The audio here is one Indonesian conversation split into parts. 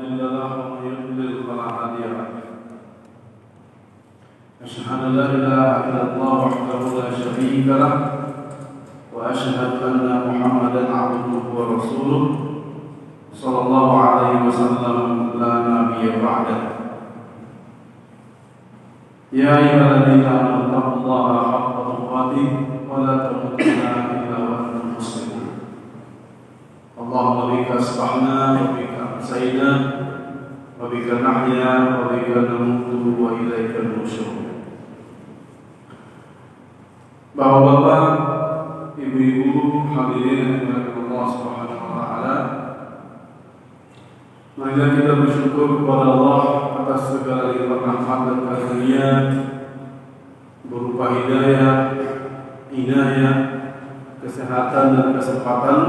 مضل له ومن يضلل فلا هادي له. أشهد أن لا إله إلا الله وحده لا شريك له وأشهد أن محمدا عبده ورسوله صلى الله عليه وسلم لا نبي بعده. يا أيها الذين آمنوا اتقوا الله حق تقاته ولا تموتن إلا وأنتم مسلمون. اللهم بك أصبحنا وبك أمسينا وبك نحيا وبك نموت وإليك النشور. Bapak-bapak, ibu-ibu, hadirin yang dimuliakan Allah Subhanahu wa taala. Marilah kita bersyukur kepada Allah atas segala limpahan rahmat dan karunia berupa hidayah, inayah, kesehatan dan kesempatan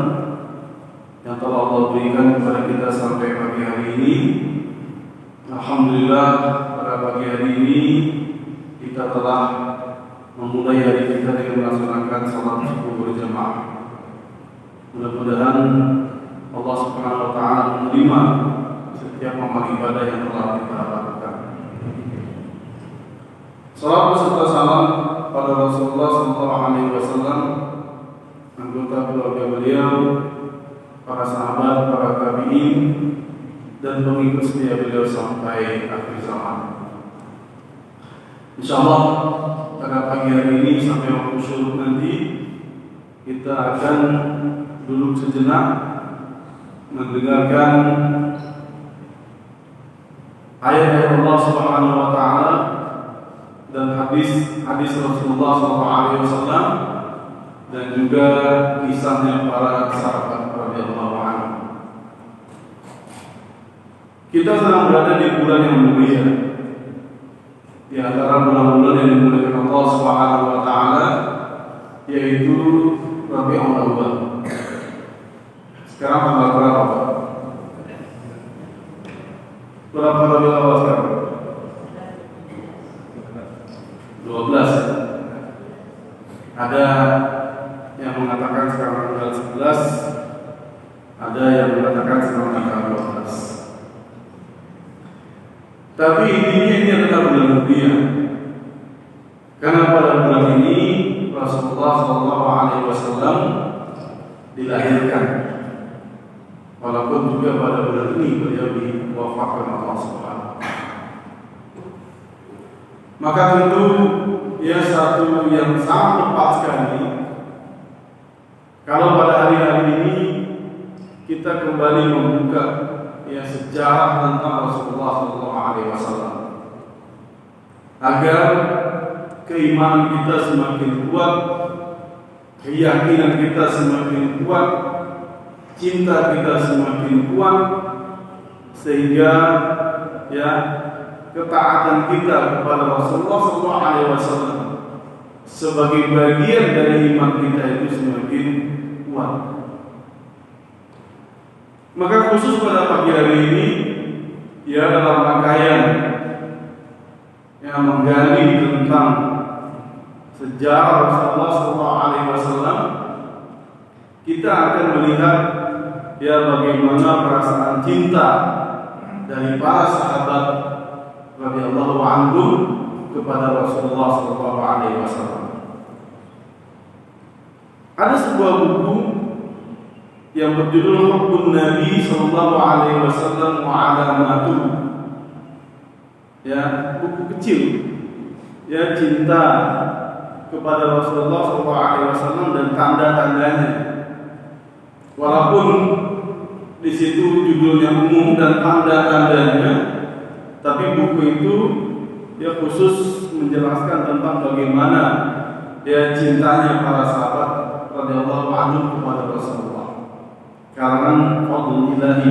yang telah Allah berikan kepada kita sampai pagi hari ini. Alhamdulillah, pada pagi hari ini kita telah memulai hari kita dengan melaksanakan salat subuh berjamaah. Mudah-mudahan Allah Subhanahu wa taala menerima setiap amal ibadah yang telah kita lakukan. Salam beserta salam pada Rasulullah sallallahu alaihi wasallam, anggota keluarga beliau, para sahabat, para tabi'in dan pengikut setia beliau sampai akhir zaman. Insyaallah pada pagi hari ini sampai waktu syuruk nanti kita akan duduk sejenak mendengarkan ayat-ayat Allah Subhanahu wa taala dan hadis Rasulullah sallallahu alaihi wasallam dan juga kisahnya para sahabat radhiyallahu anhu. Kita sedang berada di bulan yang mulia, di antara bulan-bulan yang dimuliakan Allah Subhanahu wa taala, yaitu Rabiul Awwal. Sekarang tanggal berapa? Berapa Rabiul Awwal sekarang? 12. Ada yang mengatakan sekarang tanggal 11, ada yang mengatakan sekarang tanggal 12. Tapi intinya ini adalah bulan mulia, karena pada bulan ini Rasulullah sallallahu alaihi wasallam dilahirkan. Walaupun juga pada bulan ini beliau diwafatkan Allah Subhanahu wa taala. Maka tentu ya satu yang sangat tepat sekali kalau pada hari-hari ini kita kembali membuka ya sejarah tentang Rasulullah sallallahu alaihi wasallam, agar keimanan kita semakin kuat, keyakinan kita semakin kuat, cinta kita semakin kuat, sehingga ya ketaatan kita kepada Rasulullah sallallahu alaihi wasallam sebagai bagian dari iman kita itu semakin kuat. Maka khusus pada pagi hari ini ya dalam rangkaian yang menggali tentang sejarah Rasulullah sallallahu alaihi wasallam, kita akan melihat ya bagaimana perasaan cinta dari para sahabat radhiyallahu anhum kepada Rasulullah sallallahu alaihi wasallam. Ada sebuah buku yang berjudul Hubbun Nabi sallallahu alaihi wasallam wa alamatuhu. Ya, buku kecil ya cinta kepada Rasulullah sallallahu alaihi wasallam dan tanda-tandanya. Walaupun di situ judulnya umum dan tanda-tandanya, tapi buku itu ya khusus menjelaskan tentang bagaimana ya cintanya para sahabat radhiyallahu anhum kepada Rasulullah. Karangan Fadlul Ilahi,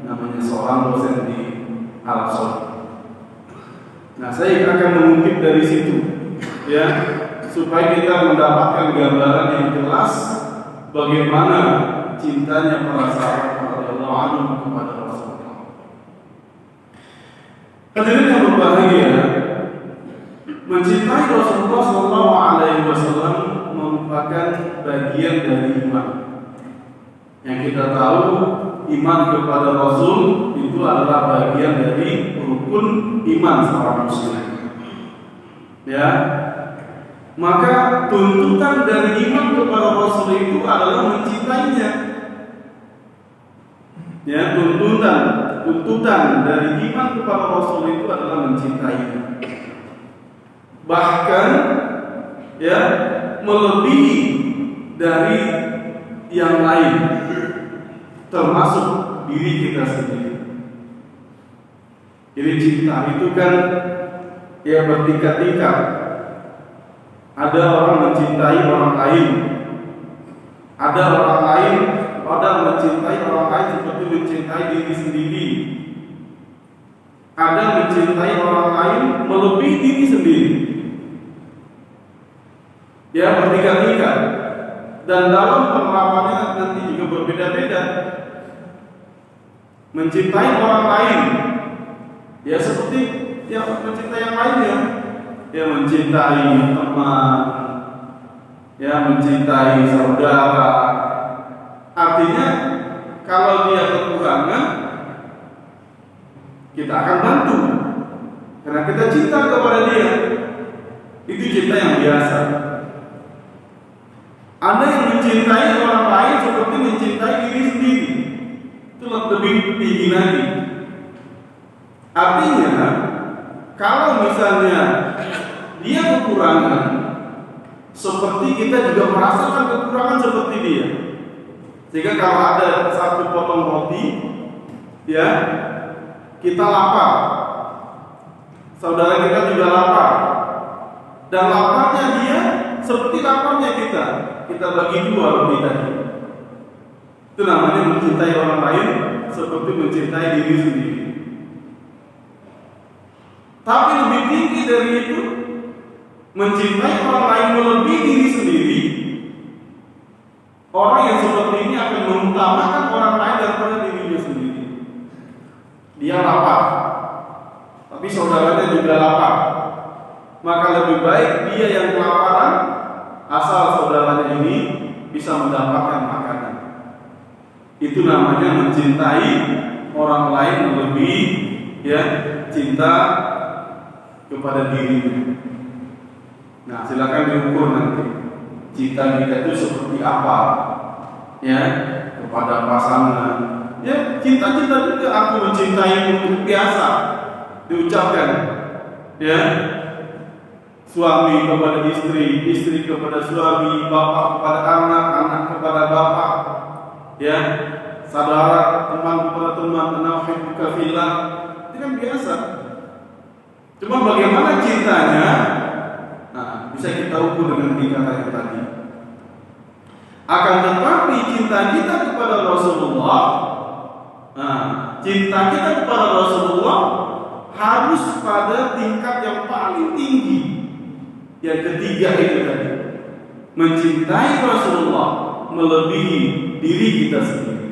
namanya seorang dosen di Arab Saudi. Nah, saya akan mengutip dari situ ya supaya kita mendapatkan gambaran yang jelas bagaimana cintanya para sahabat radhiyallahu anhum kepada Rasulullah. Hadirin yang berbahagia, mencintai Rasulullah sallallahu alaihi wasallam merupakan bagian dari iman. Yang kita tahu iman kepada Rasul itu adalah bagian dari rukun iman seorang muslim. Ya, maka tuntutan dari iman kepada Rasul itu adalah mencintainya. Ya, tuntutan dari iman kepada Rasul itu adalah mencintainya. Bahkan ya melebihi dari yang lain, termasuk diri kita sendiri. Jadi cinta itu kan ya bertingkat-tingkat. Ada orang mencintai orang lain, ada orang lain mencintai orang lain seperti mencintai diri sendiri. Ada mencintai orang lain melebihi diri sendiri. Ya, bertingkat-tingkat. Dan dalam penerapannya nanti juga berbeda-beda. Mencintai orang lain, ya seperti yang mencintai yang lainnya. Ya, mencintai teman, ya mencintai saudara. Artinya kalau dia kekurangan, kita akan bantu karena kita cinta kepada dia. Itu cinta yang biasa. Ada yang mencintai orang lain seperti mencintai diri sendiri. Itu lebih tinggi lagi. Artinya kalau misalnya dia kekurangan, seperti kita juga merasakan kekurangan seperti dia. Sehingga kalau ada satu potong roti, ya kita lapar, saudara kita juga lapar, dan laparnya dia seperti laparnya kita. Kita bagi dua roti tadi. Itu namanya mencintai orang lain seperti mencintai diri sendiri. Tapi lebih tinggi dari itu, mencintai orang lain melebihi diri sendiri. Orang yang seperti ini akan mengutamakan orang lain daripada dirinya sendiri. Dia lapar, tapi saudaranya juga lapar. Maka lebih baik dia yang kelaparan, asal saudaranya ini bisa mendapatkan makanan. Itu namanya mencintai orang lain lebih, ya, cinta kepada dirinya. Nah, silakan diukur nanti cinta kita itu seperti apa, ya, kepada pasangan. Ya, cinta-cinta juga aku mencintaimu itu biasa diucapkan, ya. Suami kepada istri, istri kepada suami, bapak kepada anak, anak kepada bapak, ya, saudara, teman kepada teman, nafiqu fillah. Itu kan biasa. Cuma bagaimana cintanya? Nah, bisa kita ukur dengan tingkatan tadi. Akan tetapi cinta kita kepada Rasulullah, nah, cinta kita kepada Rasulullah harus pada tingkat yang paling tinggi. Yang ketiga itu tadi, mencintai Rasulullah melebihi diri kita sendiri.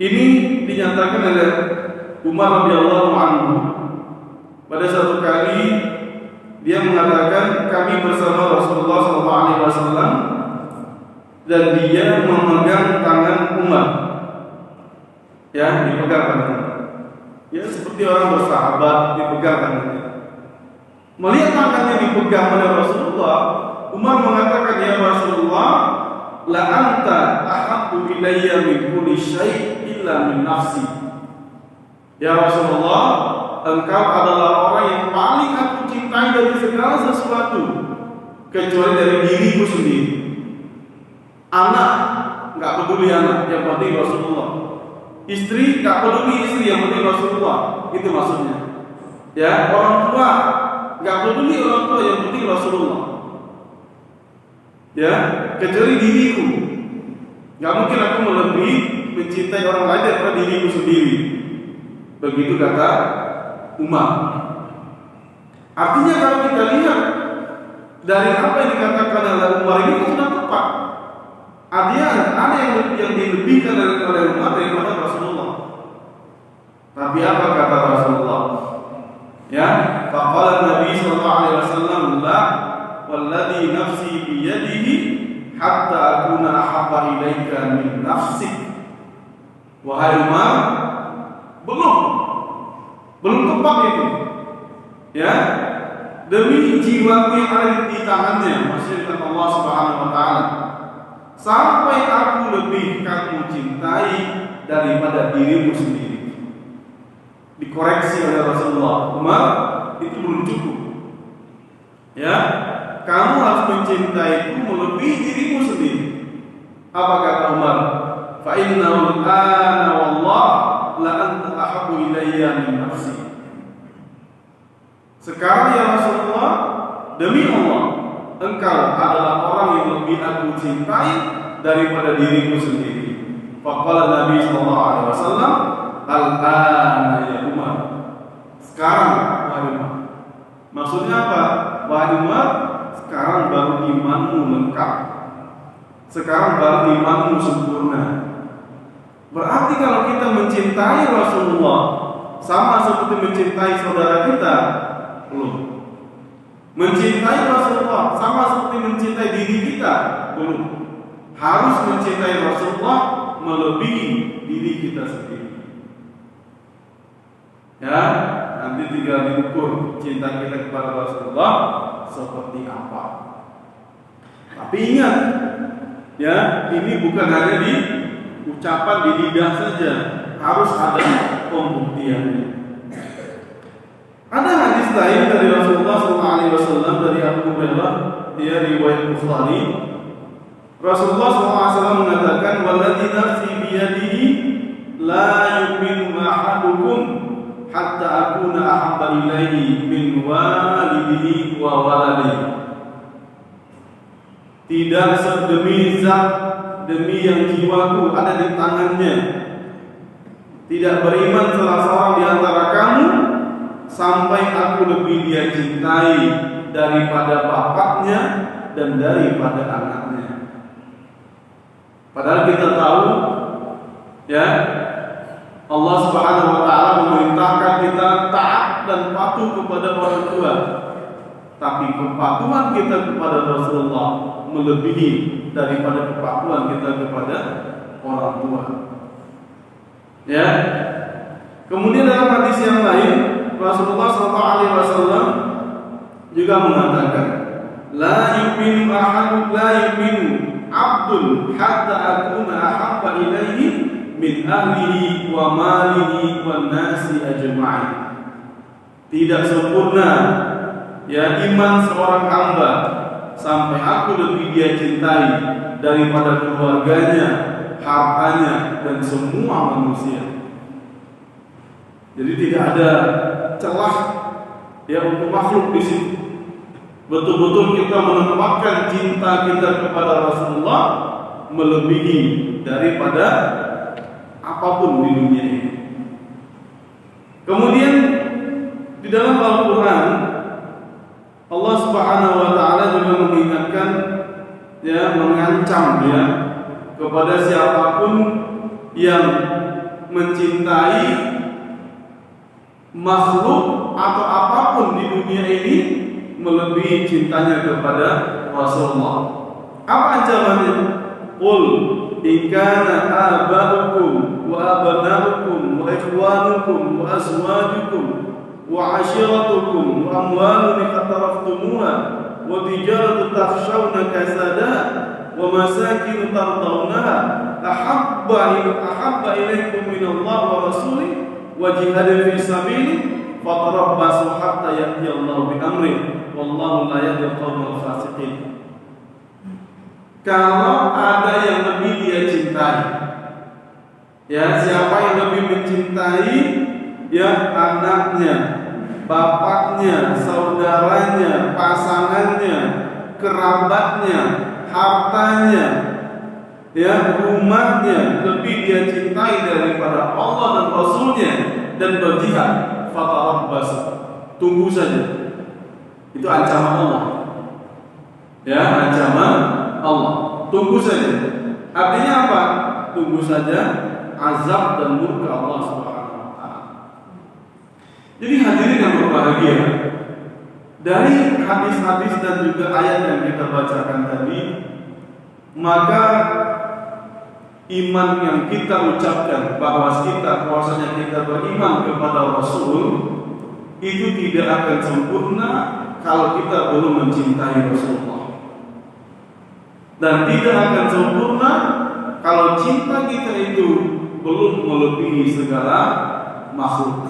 Ini dinyatakan oleh Umar radhiyallahu anhu. Pada suatu kali dia mengatakan kami bersama Rasulullah SAW dan dia memegang tangan Umar. Ya, dipegang tangannya. Ya, seperti orang bersahabat dipegang tangannya. Melihat tangannya dipegang oleh Rasulullah, Umar mengatakan, ya Rasulullah, la anta ahabbu ilayya min kulli syai' illa min nafsi. Ya Rasulullah, engkau adalah orang yang paling aku cintai dari segala sesuatu kecuali dari diriku sendiri. Anak, enggak peduli anak, yang penting Rasulullah. Istri, enggak peduli istri, yang penting Rasulullah. Itu maksudnya. Ya, orang tua, enggak peduli orang tua, yang penting Rasulullah. Ya, kecuali diriku. Enggak mungkin aku melebihi mencintai orang lain daripada diriku sendiri. Begitu kata Umar. Artinya kalau kita lihat dari apa yang dikatakan oleh Umar ini sudah tepat. Artinya ada yang dilebihkan oleh Umar daripada Rasulullah. Tapi apa kata Rasulullah? Ya, faqala Nabi sallallahu alaihi wasallam, la walladhi nafsi biyadihi hatta akuna ahabba ilaika min nafsik. belum tepat itu. Ya, demi jiwaku yang ada di tangannya, maksudnya Allah Subhanahu wa taala. Sampai aku lebih kamu cintai daripada dirimu sendiri. Dikoreksi oleh Rasulullah. Umar, itu belum cukup. Ya, kamu harus mencintaiku melebihi dirimu sendiri. Apa kata Umar? Fa innahu ana wallah la anta ahabbu ilayya min nafsi. Sekarang ya Rasulullah, demi Allah, engkau adalah orang yang lebih aku cintai daripada diriku sendiri. Faqala Nabi sallallahu alaihi wasallam, al-ana ya Umar. Sekarang wahai Umar. Maksudnya apa? Wahai Umar, sekarang baru imanmu lengkap. Sekarang baru imanmu sempurna. Berarti kalau kita mencintai Rasulullah sama seperti mencintai saudara kita, belum. Mencintai Rasulullah sama seperti mencintai diri kita, belum. Harus mencintai Rasulullah melebihi diri kita sendiri. Ya, nanti tinggal diukur cinta kita kepada Rasulullah seperti apa. Tapi ingat, ya, ini bukan hanya di ucapan di lidah saja, harus ada pembuktiannya. Ada hadis lain dari Rasulullah SAW dari Abu Hurairah, dia riwayat Bukhari. Rasulullah SAW mengatakan, "Walladzi nafsi biyadihi la yu'minu ahadukum hatta akuna ahabba ilaihi min walidihi wa waladihi." Tidak sedemi zat demi yang jiwaku ada di tangannya, tidak beriman salah seorang di antara kamu sampai aku lebih dia cintai daripada bapaknya dan daripada anaknya. Padahal kita tahu, ya, Allah Subhanahu wa taala memerintahkan kita taat dan patuh kepada orang tua. Tapi kepatuhan kita kepada Rasulullah melebihi daripada kepatuhan kita kepada orang tua. Ya. Kemudian dalam hadis yang lain Rasulullah SAW juga mengatakan, la yu'minu abdun hatta akuna ahabba ilaihi min ahlihi wa malihi wan nasi ajma'in. Tidak sempurna, ya, iman seorang hamba sampai aku lebih dia cintai daripada keluarganya, hartanya, dan semua manusia. Jadi tidak ada celah, ya, untuk makhluk di situ. Betul-betul kita menempatkan cinta kita kepada Rasulullah melebihi daripada apapun di dunia ini. Kemudian di dalam Al-Quran Allah Subhanahu wa taala juga mengingatkan, ya, mengancam, ya, kepada siapapun yang mencintai makhluk atau apapun di dunia ini melebihi cintanya kepada Rasulullah. Apa ancamannya? Qul in kana aba'ukum wa abna'ukum wa ikhwanukum wa azwajukum wa 'ashiratukum wa amwalun iqtaraftumuha wa tijaratun takhshawna kasadaha wa masakin tardawnaha ahabba ilaykum minallah wa rasulih wa jihadin fi sabilihi fatarabbasu hatta ya'ti Allah bi amrih wallahu la yahdi al-qawmal fasiqin. Kalau ada yang lebih dia cintai, ya, siapa yang lebih mencintai, ya, anaknya, bapaknya, saudaranya, pasangannya, kerabatnya, hartanya, ya, rumahnya, lebih dia cintai daripada Allah dan Rasulnya dan berjihad, fatarabbas, tunggu saja. Itu ancaman Allah, ya, ancaman Allah, tunggu saja. Artinya apa? Tunggu saja azab dan murka Allah Subhanahu wa taala. Jadi hadirin yang berbahagia, dari hadis-hadis dan juga ayat yang kita bacakan tadi, maka iman yang kita ucapkan bahwasanya kita beriman kepada Rasul itu tidak akan sempurna kalau kita belum mencintai Rasulullah, dan tidak akan sempurna kalau cinta kita itu belum melebihi segala makhluk.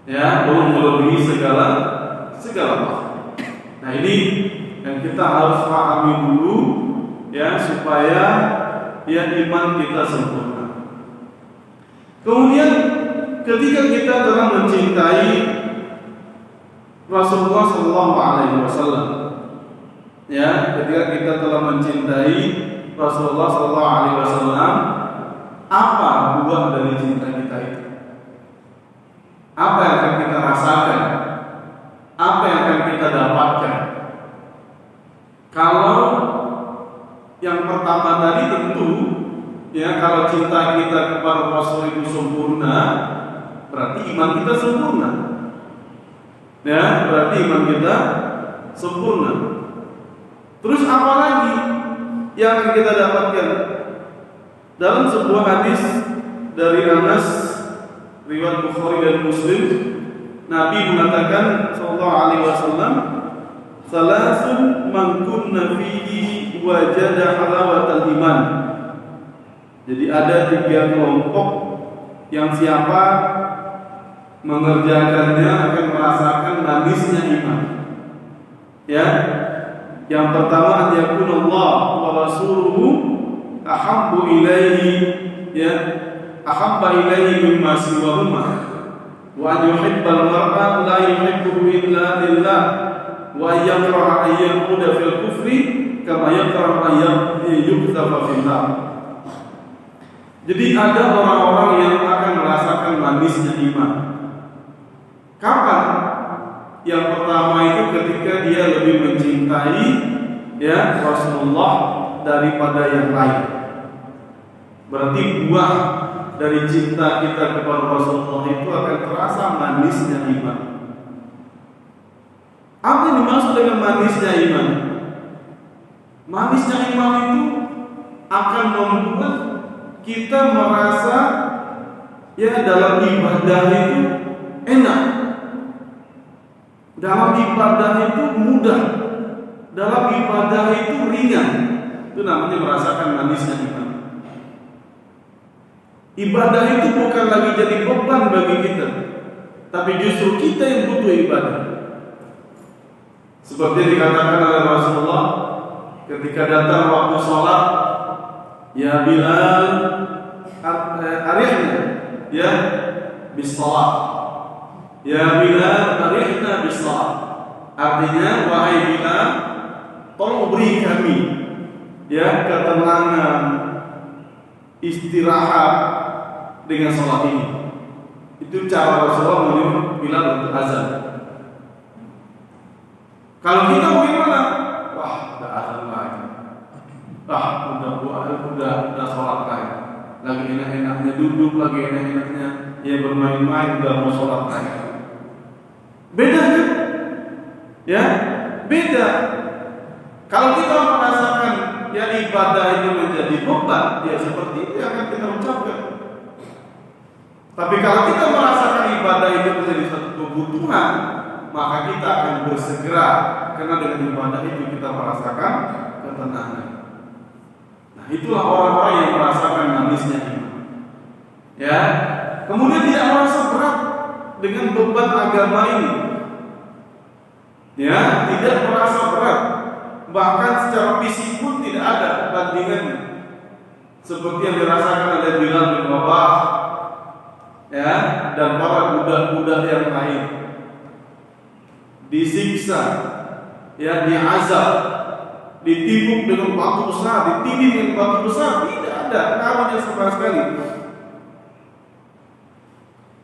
Ya, belum melebihi segala makhluk. Nah, ini yang kita harus pahami dulu, ya, supaya ya iman kita sempurna. Kemudian ketika kita telah mencintai Rasulullah SAW, ya, ketika kita telah mencintai Rasulullah SAW, apa buah dari cinta kita itu? Apa yang akan kita rasakan? Apa yang akan kita dapatkan? Kalau yang pertama tadi tentu, ya, kalau cinta kita kepada Rasul itu sempurna, berarti iman kita sempurna. Ya, berarti iman kita sempurna. Terus apa lagi yang akan kita dapatkan? Dalam sebuah hadis dari Anas, riwayat Bukhari dan Muslim, Nabi mengatakan sallallahu alaihi wasallam, "Salasun man kunna fihi wajada halawatal iman." Jadi ada 3 kelompok yang siapa mengerjakannya akan merasakan manisnya iman. Ya. Yang pertama, an yakunallah wa rasuluhu ahabbu ilaihi, ya, ahabba ilaihi mimma siwahuma, wa an yuhibbal mar'a la yuhibbuhu illa lillah, wa yakraha an yaquda fil kufri kama yakraha an yuqdhafa fil nar. Jadi ada orang-orang yang akan merasakan manisnya iman. Kapan? Yang pertama itu ketika dia lebih mencintai, ya, Rasulullah daripada yang lain. Berarti buah dari cinta kita kepada Rasulullah itu akan terasa manisnya iman. Apa yang dimaksud dengan manisnya iman? Manisnya iman itu akan membuat kita merasa, ya, dalam ibadah itu enak, dalam ibadah itu mudah, dalam ibadah itu ringan. Itu namanya merasakan manisnya iman. Ibadah itu bukan lagi jadi beban bagi kita, tapi justru kita yang butuh ibadah. Seperti dikatakan oleh Rasulullah ketika datang waktu sholat, "Ya Bilal, arihna, ya, bis sholat. Ya Bilal, arihna bis sholat." Artinya, wahai Bilal, tolong beri kami, ya, ketenangan, istirahat dengan sholat ini. Itu cara Rasulullah menyuruh Bilal untuk azan. Kalau kita bagaimana? Wah, udah azan lagi. Udah sholat lagi. Lagi enak-enaknya duduk, lagi enak-enaknya ya bermain-main, udah mau sholat lagi. Beda kan? Ya, beda. Kalau kita merasakan, ya, ibadah itu menjadi beban, ya seperti itu yang akan kita ucapkan. Tapi kalau kita merasakan ibadah itu menjadi satu kebutuhan, maka kita akan bersegera, karena dengan ibadah itu kita merasakan ketenangan. Nah, itulah orang-orang yang merasakan manisnya iman. Ya, kemudian tidak merasa berat dengan beban agama ini. Ya, tidak merasa berat, bahkan secara fisik pun tidak ada bandingannya. Seperti yang dirasakan oleh Bilal bin Rabah, ya, dan para budak-budak yang lain. Disiksa, ya, diazab, ditimbuk dengan batu besar, ditindih dengan batu besar, tidak ada pengaruhnya sama sekali.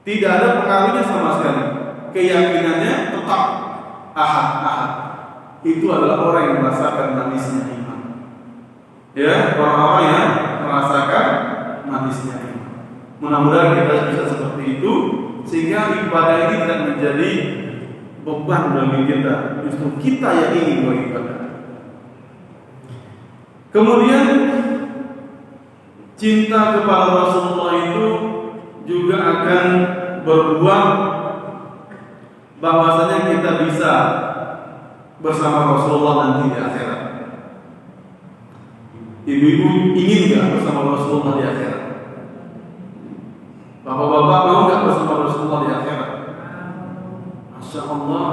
Tidak ada pengaruhnya sama sekali. Keyakinannya tetap ahad. Itu adalah orang yang merasakan manisnya iman. Ya, orang-orang yang merasakan manisnya iman. Mudah-mudahan kita bisa seperti itu, sehingga ibadah ini tidak menjadi beban bagi kita. Justru kita yang ingin beribadah. Kemudian cinta kepada Rasulullah itu juga akan berbuah bahwasanya kita bisa bersama Rasulullah nanti di akhirat. Ibu-ibu ingin nggak bersama Rasulullah di akhirat? Bapak-bapak mau nggak bersama Rasulullah di akhirat? Masya Allah,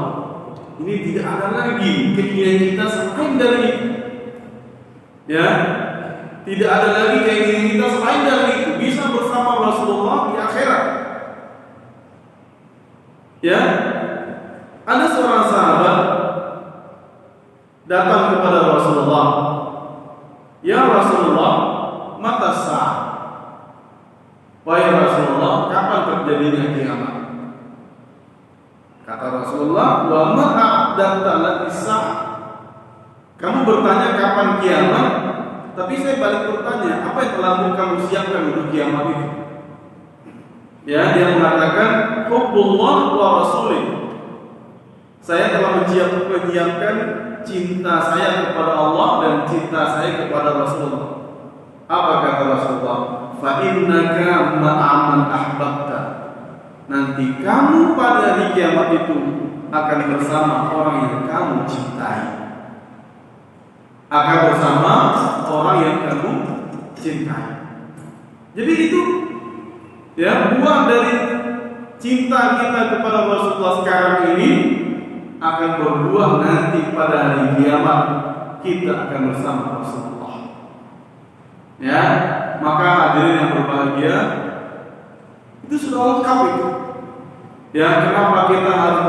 ini tidak ada lagi keinginan kita selain dari itu. Ya, tidak ada lagi keinginan kita selain dari itu, bisa bersama Rasulullah di akhirat. Ya, ada seorang sahabat datang kepada Rasulullah. Ya Rasulullah, mata sah. Wahai Rasulullah, kapan terjadinya kiamat? Kata Rasulullah, wa ma a'dadta lati-sah. Kamu bertanya kapan kiamat, tapi saya balik bertanya, apa yang telah kamu siapkan untuk kiamat itu? Ya, dia mengatakan hubbullah wa rasulih. Saya telah menyiapkan cinta saya kepada Allah dan cinta saya kepada Rasulullah. Apa kata Rasulullah? Fa innaka ma'aman ahbabta. Nanti kamu pada hari kiamat itu akan bersama orang yang kamu cintai. Akan bersama orang yang kamu cintai. Jadi itu ya, buah dari cinta kita kepada Rasulullah sekarang ini akan berbuah nanti pada hari kiamat kita akan bersama Rasulullah. Ya, maka hadirin yang berbahagia, itu sudah lengkap itu. Ya, kenapa kita harus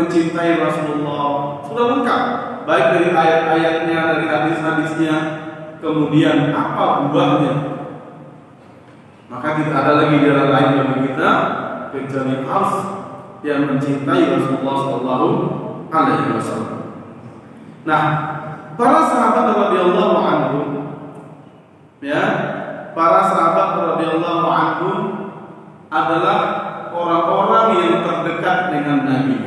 mencintai Rasulullah? Sudah lengkap, baik dari ayat-ayatnya, dari hadis-hadisnya, kemudian apa buahnya. Maka tidak ada lagi jalan lain bagi kita kecuali harus yang mencintai Rasulullah Sallallahu Alaihi Wasallam. Nah, para sahabat radhiyallahu anhum, ya, para sahabat radhiyallahu anhum adalah orang-orang yang terdekat dengan Nabi,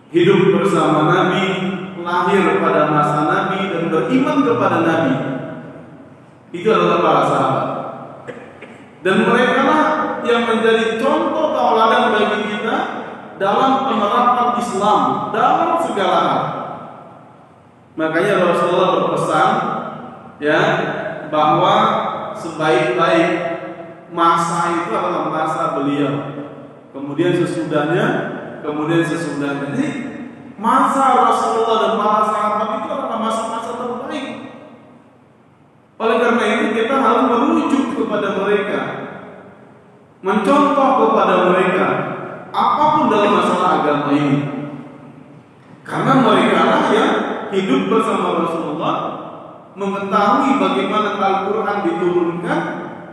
hidup bersama Nabi, lahir pada masa Nabi dan beriman kepada Nabi. Itu adalah para sahabat. Dan mereka lah yang menjadi contoh tauladan bagi kita dalam penerapan Islam dalam segala hal. Makanya Rasulullah berpesan, ya, bahwa sebaik-baik masa itu adalah masa beliau. Kemudian sesudahnya. Jadi masa Rasulullah dan para sahabat itu adalah masa-masa terbaik. Oleh karena itu kita harus merujuk kepada mereka, mencontoh kepada mereka apapun dalam masalah agama ini. Karena mereka lah yang hidup bersama Rasulullah, mengetahui bagaimana Al-Quran diturunkan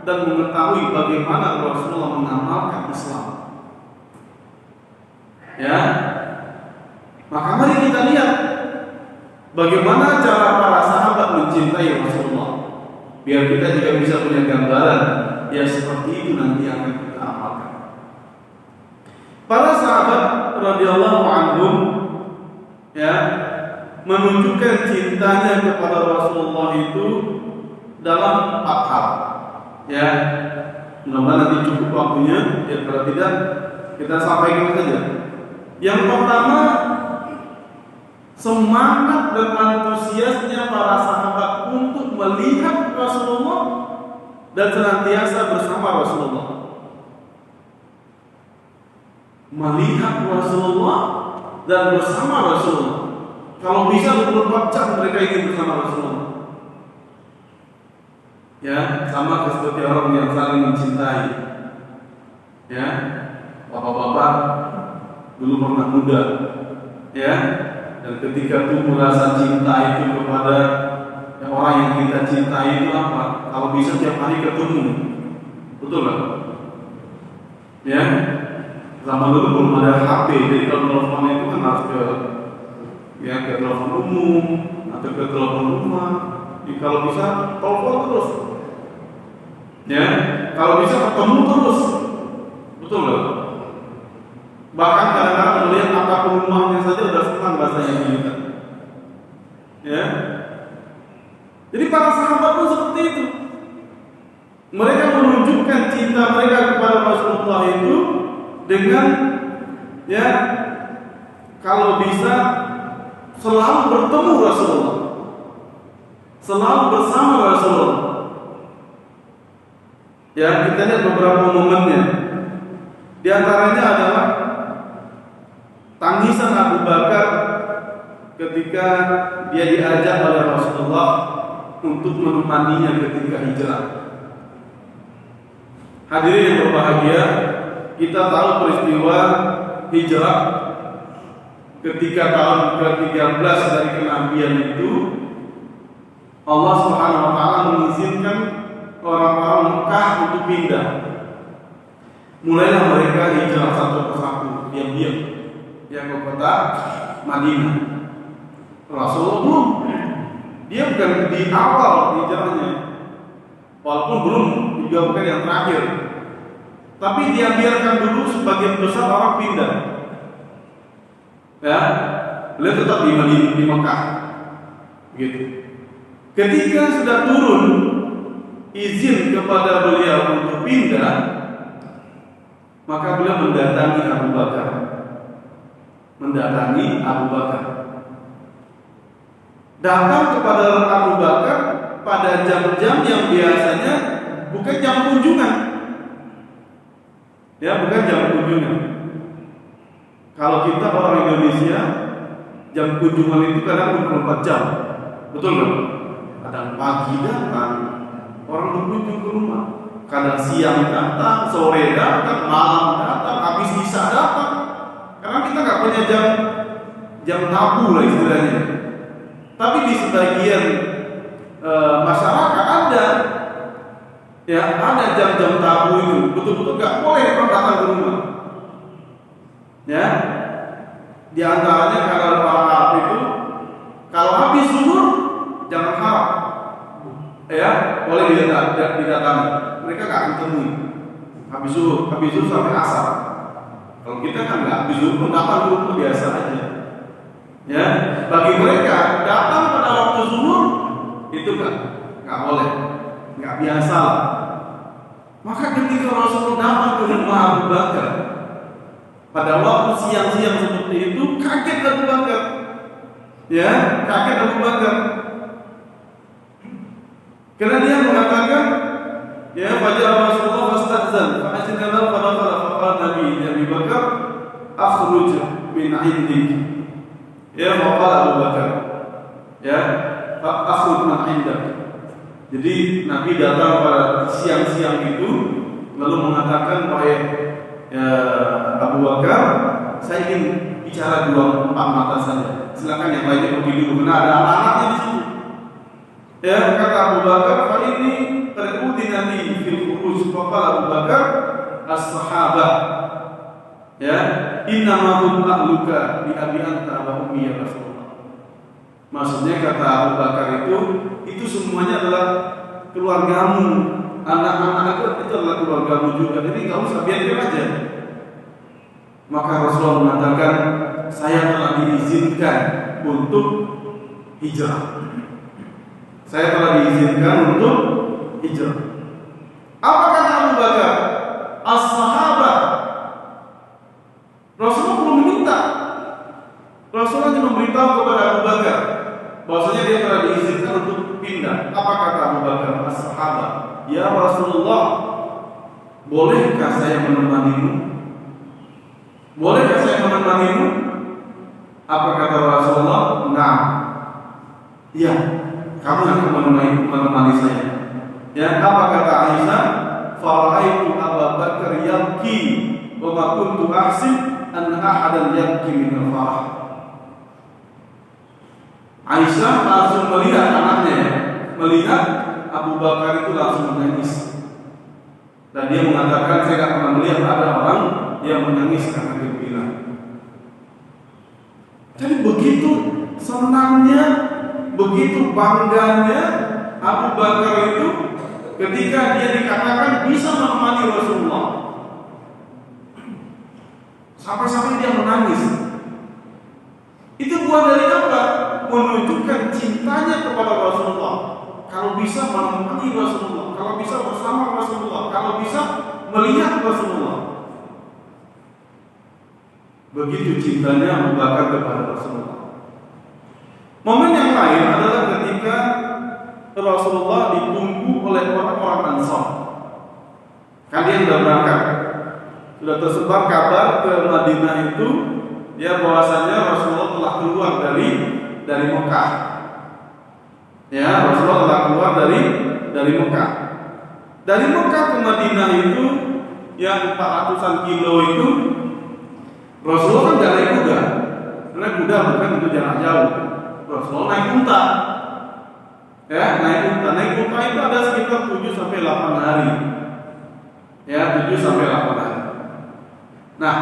dan mengetahui bagaimana Rasulullah mengamalkan Islam. Ya, maka mari kita lihat bagaimana cara para sahabat mencintai Rasulullah, biar kita juga bisa punya gambaran ya seperti itu nanti yang akan kita amalkan. Para sahabat radhiyallahu anhum, ya, menunjukkan cintanya kepada Rasulullah itu dalam 4 hal. Ya, mudah-mudahan nanti cukup waktunya. Ya, kalau tidak kita sampaikan saja. Yang pertama, semangat dan antusiasnya para sahabat untuk melihat Rasulullah dan senantiasa bersama Rasulullah. Melihat Rasulullah dan bersama Rasulullah. Kalau bisa 24 jam mereka ingin bersama Rasulullah. Ya, sama seperti orang yang saling mencintai. Ya, bapak-bapak dulu pernah muda, ya, dan ketika tumbuh rasa cinta itu kepada orang yang kita cintai itu apa? Kalau bisa tiap hari ketemu, betul nggak? Ya, zaman dulu belum ada HP, jadi kalau telepon itu kan harus ke telepon umum atau ke telepon rumah. Jadi kalau bisa telepon terus, ya, kalau bisa ketemu terus, betul nggak? Bahkan kadang-kadang melihat apapun rumahnya saja sudah senang rasanya kita. Ya. Jadi para sahabat pun seperti itu. Mereka menunjukkan cinta mereka kepada Rasulullah itu dengan ya kalau bisa selalu bertemu Rasulullah, selalu bersama Rasulullah. Ya, kita lihat beberapa momennya. Di antaranya adalah tangisan Abu Bakar ketika dia diajak oleh Rasulullah untuk menemaninya ketika hijrah. Hadirin yang berbahagia, kita tahu peristiwa hijrah ketika tahun ke-13 dari kenabian itu, Allah Subhanahu wa taala mengizinkan orang-orang Mekah untuk pindah. Mulailah mereka hijrah satu persatu, diam-diam yang ke kota Madinah. Rasulullah belum, dia bukan di awal hijrahnya, walaupun belum juga bukan yang terakhir, tapi dia biarkan dulu sebagian besar orang pindah. Ya, beliau tetap di Madinah, di Mekah, gitu. Ketika sudah turun izin kepada beliau untuk pindah, maka beliau mendatangi Abu Bakar. Datang kepada Abu Bakar pada jam-jam yang biasanya bukan jam kunjungan. Ya, bukan jam kunjungan. Kalau kita orang Indonesia, jam kunjungan itu kadang 24 jam. Betul nggak? Kadang pagi datang, orang berkunjung ke rumah. Kadang siang datang, sore datang, malam datang, habis isya datang. Karena kita nggak punya jam tabu lah istilahnya. Tapi di sebagian masyarakat ada, ya ada jam-jam tabu itu, betul-betul nggak boleh orang datang ke rumah. Ya, di antaranya kalau para Arab itu, kalau habis zuhur jangan harap, ya boleh didatangi. Mereka nggak akan temui. Habis zuhur sampai asar. Kalau kita kan nggak habis zuhur pun datang ke rumah biasa aja. Ya, bagi mereka datang pada waktu zuhur itu nggak boleh, nggak biasa. Maka ketika Rasulullah datang ke rumah Abu Bakar pada waktu siang-siang seperti itu, kaget Abu Bakar. Ya, kaget Abu Bakar. Karena dia mengatakan, ya wajah Rasulullah fastadzan, fa azina lahu fa dakhala fa qala Nabi Abu Bakar, akhruj min 'indik. Ya, maqala Abu Bakar. Ya, akhruj min 'indak. Jadi Nabi datang pada siang-siang itu lalu mengatakan, wahai Abu Bakar, saya ingin bicara 2-4 mata saja. Silakan yang lainnya pergi dulu, karena ada anak-anaknya di situ. Ya, kata Abu Bakar, "Fa ini terudina li fil khuruj." Faqala Abu Bakar, "As-sahabah." Ya, "Inna ma hum ahluka bi abi anta wa ummi ya Rasulullah." Maksudnya kata Abu Bakar itu semuanya adalah keluargamu, anak-anak itu adalah keluargamu juga. Jadi enggak usah biarkan aja. Maka Rasulullah mengatakan, saya telah diizinkan untuk hijrah. Saya telah diizinkan untuk hijrah. Apa kata Abu Bakar? As-sahabah. Rasulullah belum meminta. Rasulullah hanya memberitahu kepada Abu Bakar bahwasanya dia telah diizinkan untuk pindah. Apa kata Abu Bakar? As-sahabah. Ya Rasulullah, bolehkah saya menemanimu? Bolehkah saya menemanimu? Apa kata Rasulullah? Nah, iya, kamu akan menemani saya. Ya, apa kata Aisyah? Faraitu Abu Bakar yabki wa ma kuntu ahsib an ahadan yabki min al-farah. Aisyah langsung melihat anaknya, melihat Abu Bakar itu langsung menangis. Dan dia mengatakan, saya tidak pernah melihat ada orang yang menangis karena gembira. Jadi begitu senangnya, begitu bangganya Abu Bakar itu ketika dia dikatakan bisa menemani Rasulullah, sampai-sampai dia menangis. Itu buah dari apa? Menunjukkan cintanya kepada Rasulullah. Kalau bisa menemani Rasulullah, kalau bisa bersama Rasulullah, kalau bisa melihat Rasulullah. Begitu cintanya Abu Bakar kepada Rasulullah. Momen yang lain adalah ketika Rasulullah ditunggu oleh orang-orang Ansar. Kalian sudah berangkat, sudah tersebar kabar ke Madinah itu, ya bahwasanya Rasulullah telah keluar dari Mekah. Ya, Rasulullah telah keluar dari Mekah. Dari Mekah ke Madinah itu yang 400-an kilo itu, Rasulullah kan gak naik kuda, karena kuda bukan untuk jarak jauh. Rasulullah naik unta. Ya, naik unta itu ada sekitar 7 sampai 8 hari. Ya, 7 sampai 8 hari. Nah,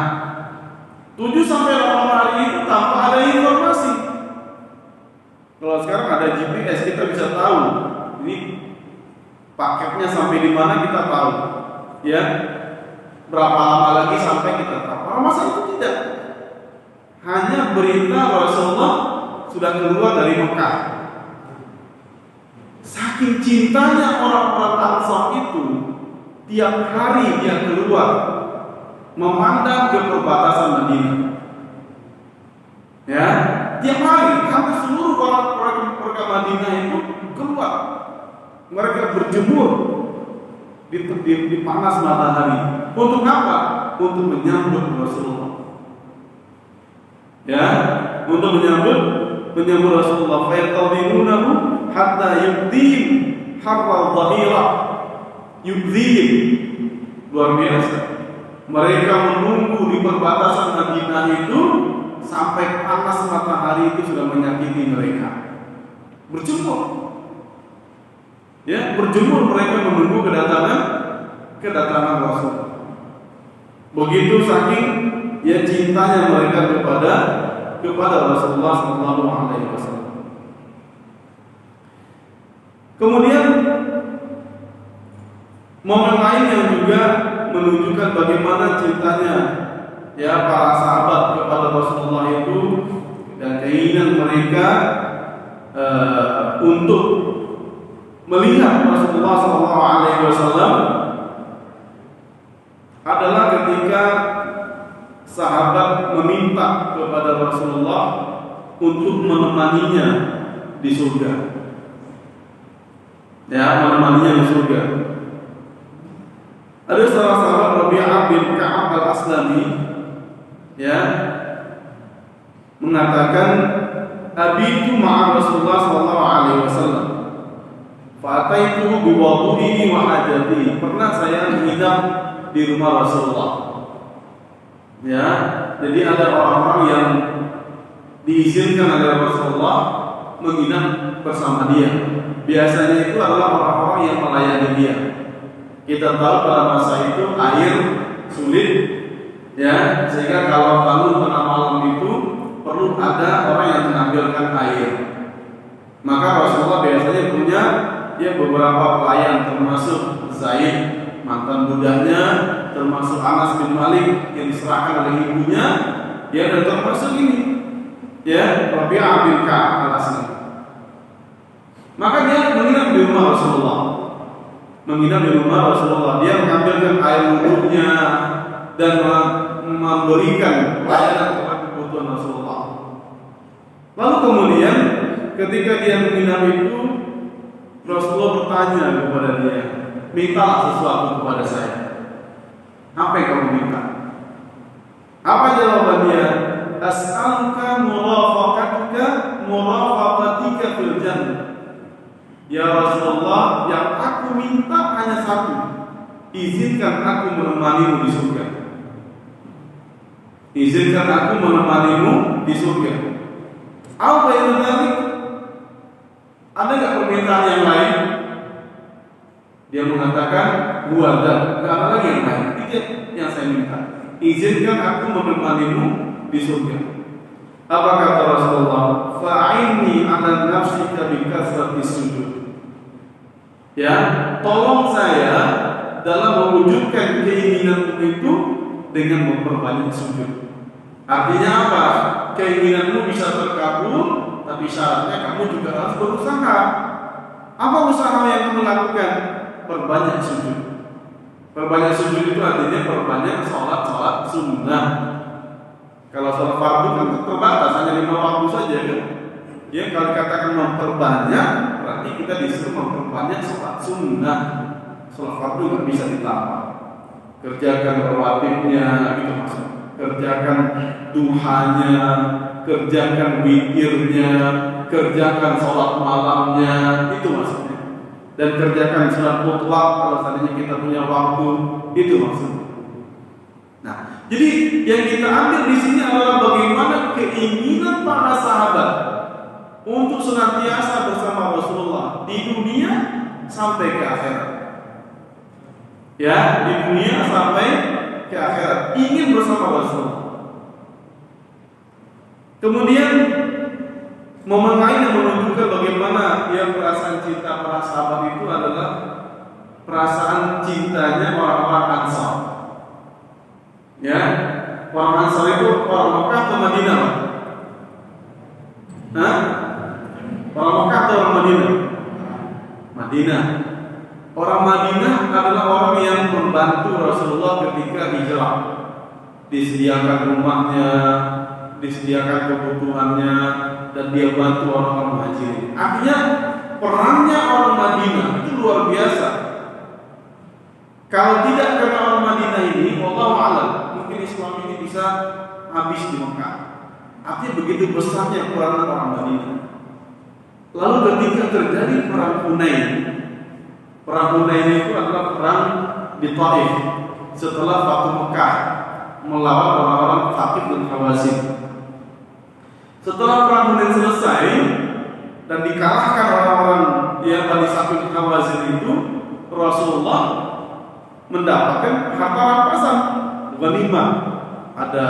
7 sampai 8 hari itu tanpa ada informasi. Kalau sekarang ada GPS, kita bisa tahu ini paketnya sampai di mana, kita tahu. Ya, berapa lama lagi sampai, kita tahu. Kalau masa itu tidak. Hanya berita Rasulullah sudah keluar dari Mekah. Saking cintanya orang-orang Ansar itu, tiap hari dia keluar memandang ke perbatasan Madinah. Ya, tiap hari hampir seluruh orang warga Madinah itu keluar. Mereka berjemur di panas matahari. Untuk apa? Untuk menyambut Rasulullah. Ya, untuk menyambut Rasulullah. Fayatadhirunahu hatta yubdhim harra dhahira. Yubdhim, luar biasa. Mereka menunggu di perbatasan Madinah itu sampai panas matahari itu sudah menyakiti mereka. Berjemur. Ya, berjemur mereka menunggu kedatangan Rasul. Begitu saking ya cintanya mereka kepada Rasulullah SAW. Kemudian momen lain yang juga menunjukkan bagaimana cintanya ya para sahabat kepada Rasulullah itu dan keinginan mereka untuk melihat Rasulullah SAW adalah ketika sahabat meminta kepada Rasulullah untuk menemaninya di surga. Ya, menemaninya di surga. Ada salah sahabat Rabi'ah bin Ka'ab al-Aslami ya mengatakan, abitu ma'a Rasulullah sallallahu alaihi wasallam fa ataituhu bi wudu'ihi wa hajatihi. Pernah saya menginap di rumah Rasulullah. Ya, jadi ada orang-orang yang diizinkan oleh Rasulullah menginap bersama dia. Biasanya itu adalah orang-orang yang melayani dia. Kita tahu pada masa itu air sulit, ya, sehingga kalau bangun tengah malam itu perlu ada orang yang mengambilkan air. Maka Rasulullah biasanya punya beberapa pelayan, termasuk Zaid, mantan budaknya, termasuk Anas bin Malik yang diserahkan oleh ibunya, dan termasuk ini, Rabi'ah bin Ka'ab al-Aslami. Maka dia menginap di rumah Rasulullah. Dia mengambilkan air wudhunya dan memberikan pelayanan kepada kebutuhan Rasulullah. Lalu kemudian ketika dia menginap itu, Rasulullah bertanya kepada dia, mintalah sesuatu kepada saya. Apa yang kamu minta? Apa jawaban dia? As'aluka murafaqatika fil jannah. Ya Rasulullah, yang aku minta hanya satu, izinkan aku menemanimu di surga. Izinkan aku menemanimu di surga. Apa yang terjadi? Ada nggak permintaan yang lain? Dia mengatakan, gak ada lagi yang lain. Itu yang saya minta. Izinkan aku menemanimu di surga. Apa kata Rasulullah? Fa'inni 'ala nafsika bi kasrati sujud. Ya, tolong saya dalam mewujudkan keinginanmu itu dengan memperbanyak sujud. Artinya apa? Keinginanmu bisa terkabul, tapi syaratnya kamu juga harus berusaha. Apa usaha yang kamu lakukan? perbanyak sujud. Perbanyak sujud itu artinya perbanyak sholat sunnah. Kalau sholat fardu kan terbatas, hanya 5 waktu saja kan. Ya, kalau dikatakan memperbanyak, berarti kita disuruh memperbanyak sholat sunnah. Sholat fardu nggak bisa ditambah. Kerjakan rawatibnya, gitu maksudnya. Kerjakan duhanya, kerjakan witirnya, kerjakan sholat malamnya, itu maksudnya. Dan kerjakan sholat mutlak kalau seandainya kita punya waktu, itu maksudnya. Nah, jadi yang kita ambil di sini adalah bagaimana keinginan para sahabat untuk senantiasa bersama Rasulullah di dunia sampai ke akhirat. Ya, di dunia sampai ke akhirat, ingin bersama Rasulullah. Kemudian momen lain yang menunjukkan bagaimana perasaan cinta para sahabat itu adalah perasaan cintanya orang-orang Ansar. Ya, orang Ansar itu orang Mekah atau Madinah? Orang Mekah atau orang Madinah? Madinah. Orang Madinah adalah orang yang membantu Rasulullah ketika hijrah. Disediakan rumahnya, disediakan kebutuhannya, dan dia bantu orang-orang Muhajirin. Artinya perannya orang Madinah itu luar biasa. Kalau tidak karena orang Madinah ini, wallahu a'lam, mungkin Islam ini bisa habis di Mekah. Artinya begitu besarnya peranan orang Madinah. Lalu ketika terjadi perang Hunain, perang Hunain itu adalah perang di Taif setelah Fathu Mekah melawan orang-orang Thaqif dan Hawazin. Setelah perang Hunain selesai dan dikalahkan orang-orang yang Bani Thaqif dan Hawazin itu, Rasulullah mendapatkan harta rampasan, ghanimah. Ada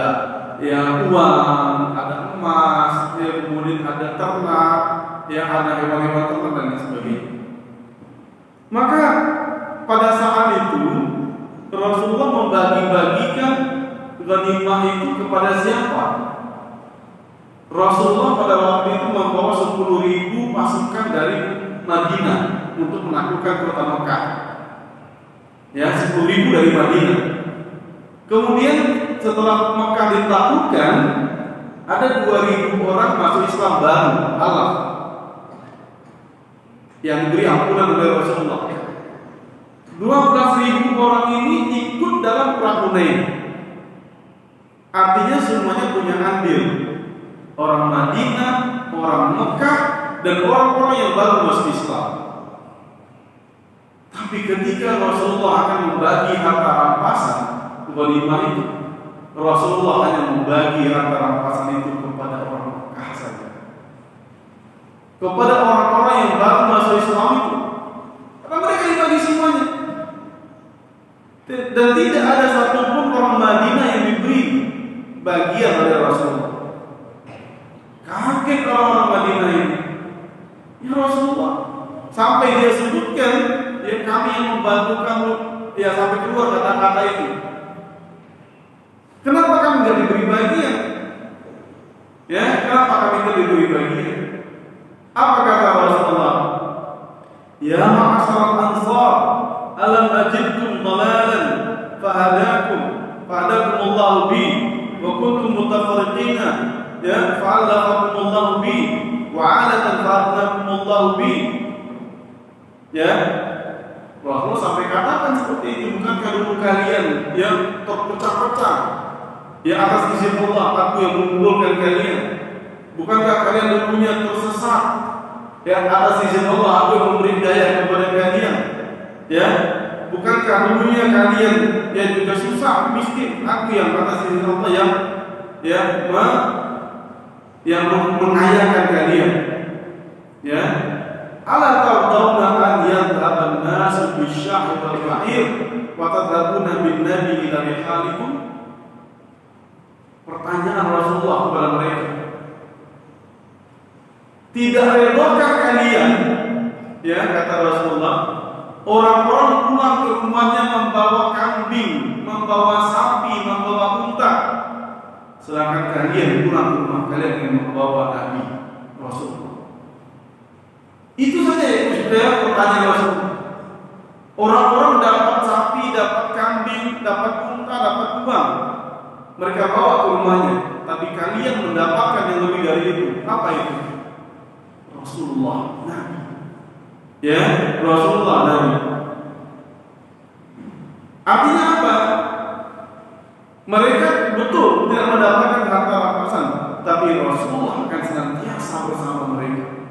uang, ada emas, kemudian ada ternak, ada hewan-hewan ternak dan sebagainya. Maka pada saat itu Rasulullah membagi-bagikan ghanimah itu kepada siapa? Rasulullah pada waktu itu membawa 10.000 pasukan dari Madinah untuk menaklukkan kota Mekah. 10.000 dari Madinah. Kemudian setelah Mekah ditaklukkan, ada 2.000 orang masuk Islam baru, halal, yang diberi ampunan oleh Rasulullah. 12.000 orang ini ikut dalam perang Hunain. Artinya semuanya punya andil. Orang Madinah, orang Mekah, dan orang-orang yang baru masuk Islam. Tapi ketika Rasulullah akan membagi harta rampasan ghanimah itu, Rasulullah hanya membagi harta rampasan itu kepada orang Mekah saja, kepada orang-orang yang baru masuk Islam itu, karena mereka dibagi semuanya. Dan tidak ada satupun orang Madinah yang diberi bagian oleh Rasulullah. Kaget orang-orang Madinah ini. Ya Rasulullah, sampai dia sebutkan, kami yang membantu kamu, sampai keluar kata-kata itu. Kenapa kami tidak diberi bagian? Kenapa kami tidak diberi bagian? Apa kata Rasulullah? Ya ma'asyaral ansar, alam ajibkum dhalalan fahadakum Allah bi wa kuntum mutafarriqina fa'alakum Allah bi wa 'alatan fa'alakum Allah bi. Rasulullah sampai katakan seperti itu, bukankah dulu kalian yang terpecah-pecah atas izin Allah, aku yang mengumpulkan kalian? Bukankah kalian dulunya tersesat atas izin Allah, aku yang memberi hidayah kepada kalian? Bukankah dulunya kalian juga susah, miskin, aku yang atas izin Allah yang mengayakan kalian. Ala tardawna an yadhhaban nasu bisyahri wal ba'ir wa tadhabuna bin nabi ila rihalikum. Pertanyaan Rasulullah kepada mereka, tidak redakah kalian, kata Rasulullah, orang-orang pulang ke rumahnya membawa kambing, membawa sapi, membawa unta, sedangkan kalian pulang ke rumah kalian yang membawa Nabi Rasulullah. Itu saja pertanyaan Rasulullah. Orang-orang dapat sapi, dapat kambing, dapat unta, dapat uang. Mereka bawa ke rumahnya. Tapi kalian mendapatkan yang lebih dari itu. Apa itu? Rasulullah Nabi. Ya, Rasulullah Nabi. Artinya apa? Mereka betul tidak mendapatkan harta rampasan, tapi Rasulullah akan senantiasa bersama mereka.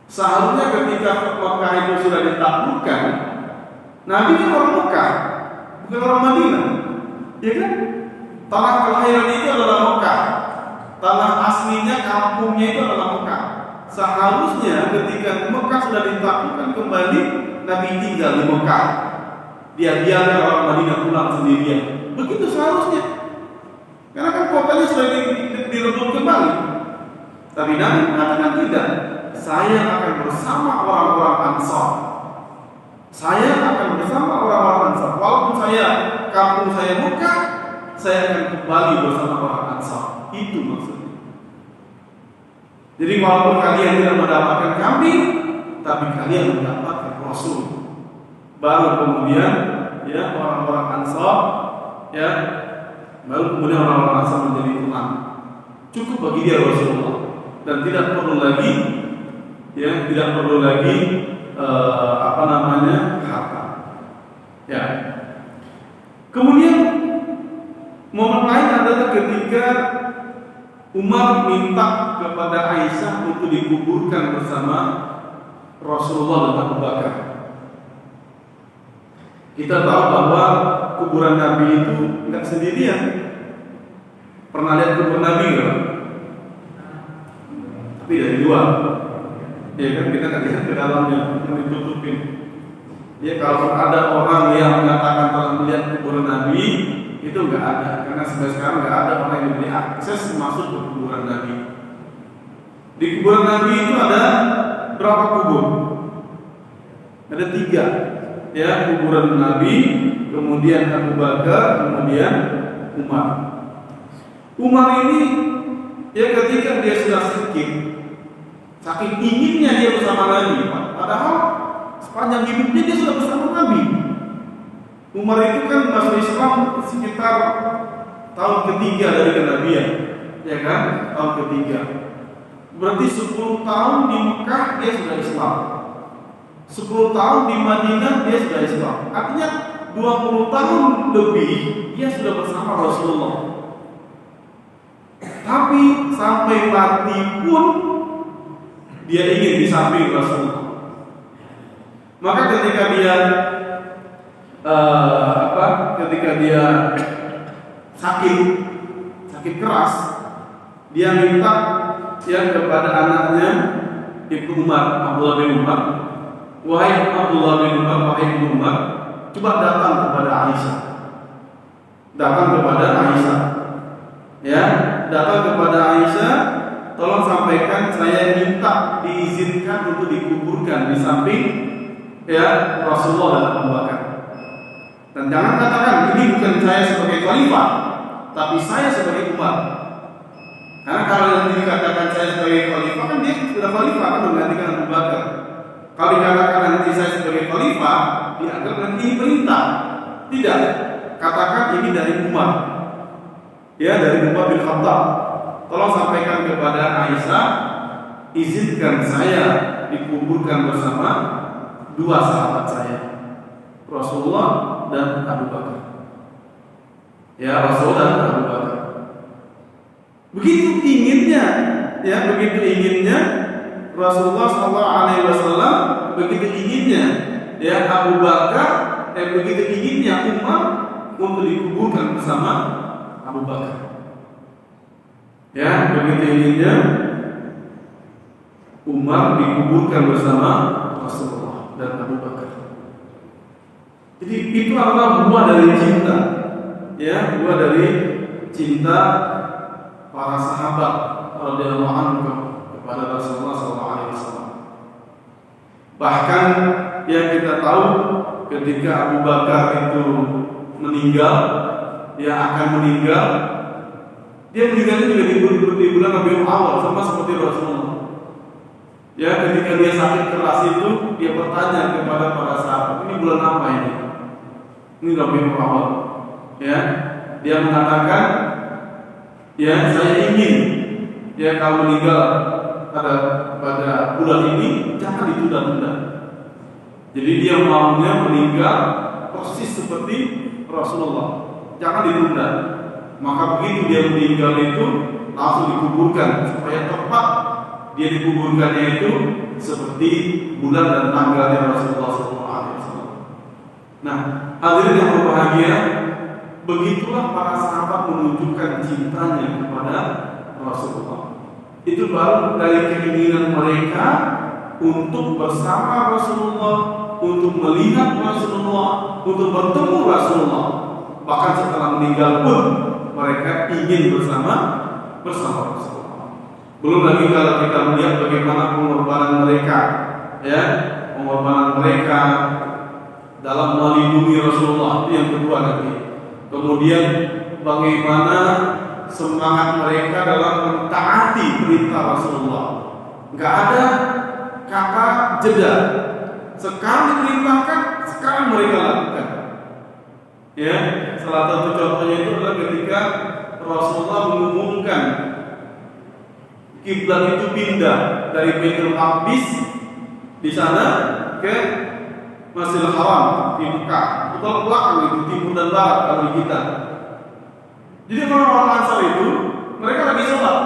Seharusnya ketika Mekah itu sudah ditaklukkan, Nabi kan orang Mekah, bukan orang Madinah, ya kan? Tanah kelahiran itu adalah Mekah, tanah aslinya, kampungnya itu adalah Mekah. Seharusnya ketika Mekah sudah ditaklukkan kembali, Nabi tinggal di Mekah. Dia biarkan orang Madinah pulang sendirian. Begitu seharusnya. Karena kan kotanya sudah direbut kembali. Tapi Nabi mengatakan tidak. Saya akan bersama orang-orang Ansar. Saya akan bersama orang-orang Ansar. Walaupun kampung saya Mekah, saya akan kembali bersama orang Ansar. Itu maksudnya. Jadi walaupun kalian tidak mendapatkan kambing, tapi kalian mendapatkan Rasul. Baru kemudian ya orang-orang Ansar ya, baru kemudian orang-orang Ansar menjadi teman. Cukup bagi dia Rasulullah dan tidak perlu lagi harta. Ya. Kemudian momen lain adalah ketika Umar minta kepada Aisyah untuk dikuburkan bersama Rasulullah dan Abu Bakar. Kita tahu bahwa kuburan Nabi itu tidak sendirian. Pernah lihat kubur Nabi enggak? Tapi dari luar. Ya kan kita nggak lihat ke dalamnya, ditutupin. Ya kalau ada orang yang mengatakan telah melihat kuburan Nabi, itu nggak ada. Karena sampai sekarang nggak ada orang yang diberi akses masuk ke kuburan Nabi. Di kuburan Nabi itu ada berapa kubur? Ada 3. Ya, kuburan Nabi, kemudian Abu Bakar, kemudian Umar. Umar ini ya ketika dia sudah saking inginnya dia bersama Nabi, padahal sepanjang hidupnya dia sudah bersama Nabi. Umar itu kan masuk Islam sekitar tahun ketiga dari kenabian, ya kan? Tahun ketiga. Berarti 10 tahun di Mekah dia sudah Islam. 10 tahun di Madinah dia sudah Islam. Artinya 20 tahun lebih dia sudah bersama Rasulullah. Tapi sampai mati pun dia ingin di samping Rasulullah. Maka ketika dia sakit keras, dia minta kepada anaknya Ibnu Umar, Abdullah bin Umar, wahai Abdullah bin Umar, wahai Ibnu Umar, coba datang kepada Aisyah. Ya, datang kepada Aisyah, tolong sampaikan saya minta diizinkan untuk dikuburkan di samping Rasulullah dan Abu Bakar. Dan jangan katakan ini bukan saya sebagai khalifah, tapi saya sebagai Umar. Karena kalau nanti dikatakan saya sebagai khalifah, kan dia sudah khalifah kan menggantikan Abu Bakar. Kalau dikatakan nanti saya sebagai khalifah, dianggap nanti ini perintah. Tidak, katakan ini dari Umar. Ya, dari Umar bin Khattab. Tolong sampaikan kepada Aisyah, izinkan saya dikuburkan bersama 2 sahabat saya, Rasulullah dan Abu Bakar. Ya, Rasulullah dan Abu Bakar. Begitu inginnya Rasulullah SAW, begitu inginnya Abu Bakar, begitu inginnya Umar untuk dikuburkan bersama Abu Bakar. Ya, begitu inginnya Umar dikuburkan bersama Rasulullah dan Abu Bakar. Jadi itu adalah buah dari cinta, buah dari cinta para sahabat radhiyallahu anhum kepada Rasulullah SAW. Bahkan yang kita tahu ketika Abu Bakar itu meninggal, dia meninggalnya juga di bulan Rabiul Awal, sama seperti Rasulullah. Ya, ketika dia sakit keras itu, dia bertanya kepada para sahabat, ini bulan apa ini? Ini Rabiul Awal. Ya, dia mengatakan, ya saya ingin ya kalau meninggal pada bulan ini jangan ditunda-tunda. Jadi dia maunya meninggal persis seperti Rasulullah, jangan ditunda. Maka begitu dia meninggal itu langsung dikuburkan supaya tepat dia dikuburkannya itu seperti bulan dan tanggalnya Rasulullah SAW. Nah, hadirin yang berbahagia, begitulah para sahabat menunjukkan cintanya kepada Rasulullah. Itu baru dari keinginan mereka untuk bersama Rasulullah, untuk melihat Rasulullah, untuk bertemu Rasulullah. Bahkan setelah meninggal pun mereka ingin bersama Rasulullah. Belum lagi kalau kita melihat bagaimana pengorbanan mereka, ya, pengorbanan mereka dalam melindungi Rasulullah, itu yang kedua nanti. Kemudian bagaimana semangat mereka dalam mentaati perintah Rasulullah. Enggak ada kata jeda. Sekali diperintahkan, sekarang mereka lakukan. Ya, salah satu contohnya itu adalah ketika Rasulullah mengumumkan kiblat itu pindah dari Baitul Maqdis di sana ke Masjidil Haram di Mekah. Itu belakang itu timur dan barat kalau di kita. Jadi orang-orang Ansar itu mereka lagi sholat.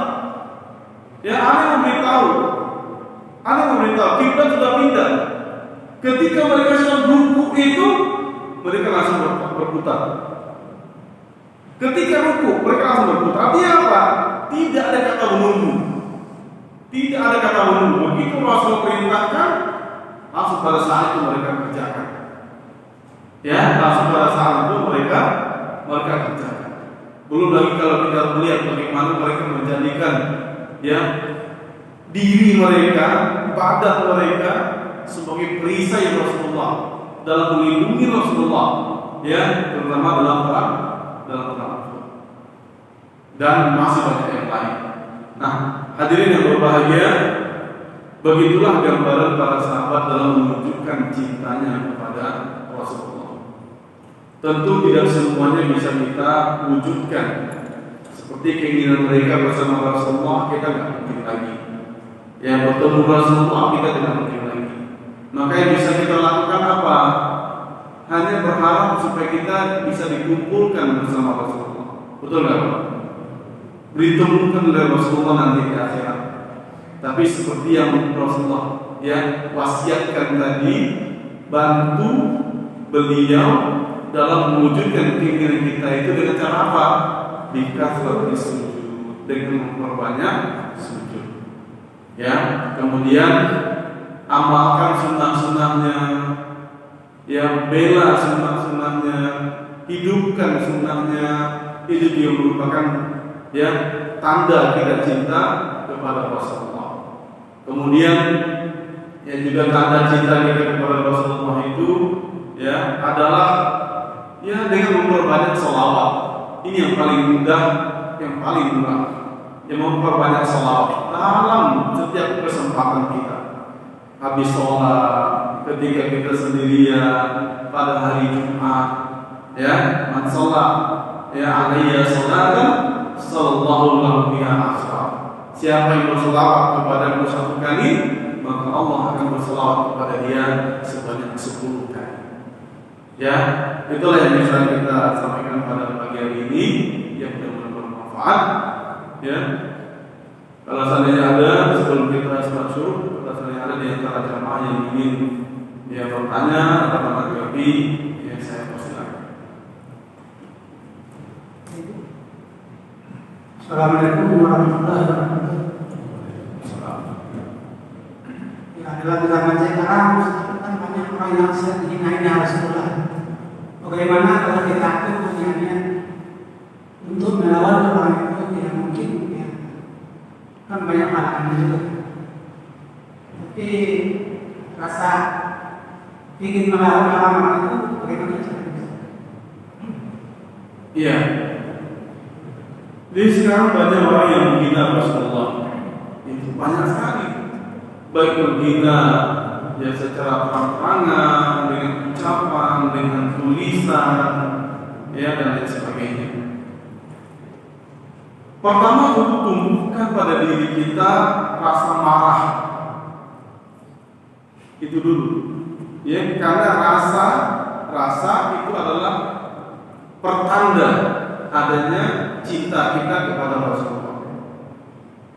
Ya, ada memberitahu kiblat sudah pindah. Ketika mereka sedang ruku itu mereka langsung berputar. Ketika ruku mereka langsung berputar. Artinya apa? Tidak ada kata menunggu. Tidak ada kata menunggu. Begitu Rasul perintahkan, langsung pada saat itu mereka kerjakan. Ya, langsung pada saat itu mereka kerjakan. Belum lagi kalau kita melihat bagaimana mereka menjadikan ya diri mereka, badan mereka sebagai perisai Rasulullah dalam melindungi Rasulullah, ya, terutama dalam perang. Dan masih banyak yang lain. Nah, hadirin yang berbahagia, begitulah gambaran para sahabat dalam menunjukkan cintanya kepada Rasulullah. Tentu tidak semuanya bisa kita wujudkan. Seperti keinginan mereka bersama Rasulullah, kita tidak mungkin lagi. Ya, bertemu Rasulullah kita tidak mungkin lagi. Maka yang bisa kita lakukan apa? Hanya berharap supaya kita bisa dikumpulkan bersama Rasulullah. Betul nggak, Pak? Ditemukan oleh Rasulullah nanti di akhirat. Tapi seperti yang Rasulullah ya wasiatkan tadi, bantu beliau dalam mewujudkan keinginan kita itu dengan cara apa? Dikasrati sujud, dengan memperbanyak sujud. Ya, kemudian amalkan sunnah-sunnahnya, ya, bela sunnah-sunnahnya, hidupkan sunnahnya. Itu dia merupakan ya tanda kita cinta kepada Rasulullah. Kemudian ya juga tanda cinta kita kepada Rasulullah itu ya adalah ya dengan memperbanyak sholawat. Ini yang paling mudah, yang paling murah. Yang memperbanyak sholawat dalam setiap kesempatan kita. Habis sholat, ketika kita sendirian pada hari Jumat, ya, man sholat ya alaiya sholatan sallallahu alaihi wasallam. Siapa yang berselawat kepada satu kali, maka Allah akan berselawat kepada dia sebanyak 10 kali. Ya, itulah yang bisa kita sampaikan pada pagi hari ini, yang mudah-mudahan bermanfaat. Ya, kalau seandainya ada sebelum kita masuk, kalau seandainya ada di antara jamaah yang ingin ya bertanya atau menanggapi, ya saya persilakan. Assalamualaikum warahmatullahi wabarakatuh. Ya, dalam zaman sekarang kan banyak orang yang sedang dihina Rasulullah. Bagaimana kalau kita itu hanya untuk melawan orang itu tidak mungkin, ya. Kan banyak halangan juga. Tapi rasa ingin melawan orang itu bagaimana caranya? Iya. Jadi sekarang banyak orang yang menghina Rasulullah. Itu banyak sekali. baik menghina ya secara terang-terangan, dengan ucapan, dengan tulisan, ya dan lain sebagainya. Pertama, untuk tumbuhkan pada diri kita rasa marah. Itu dulu. Ya, karena rasa itu adalah pertanda adanya cinta kita kepada Rasulullah.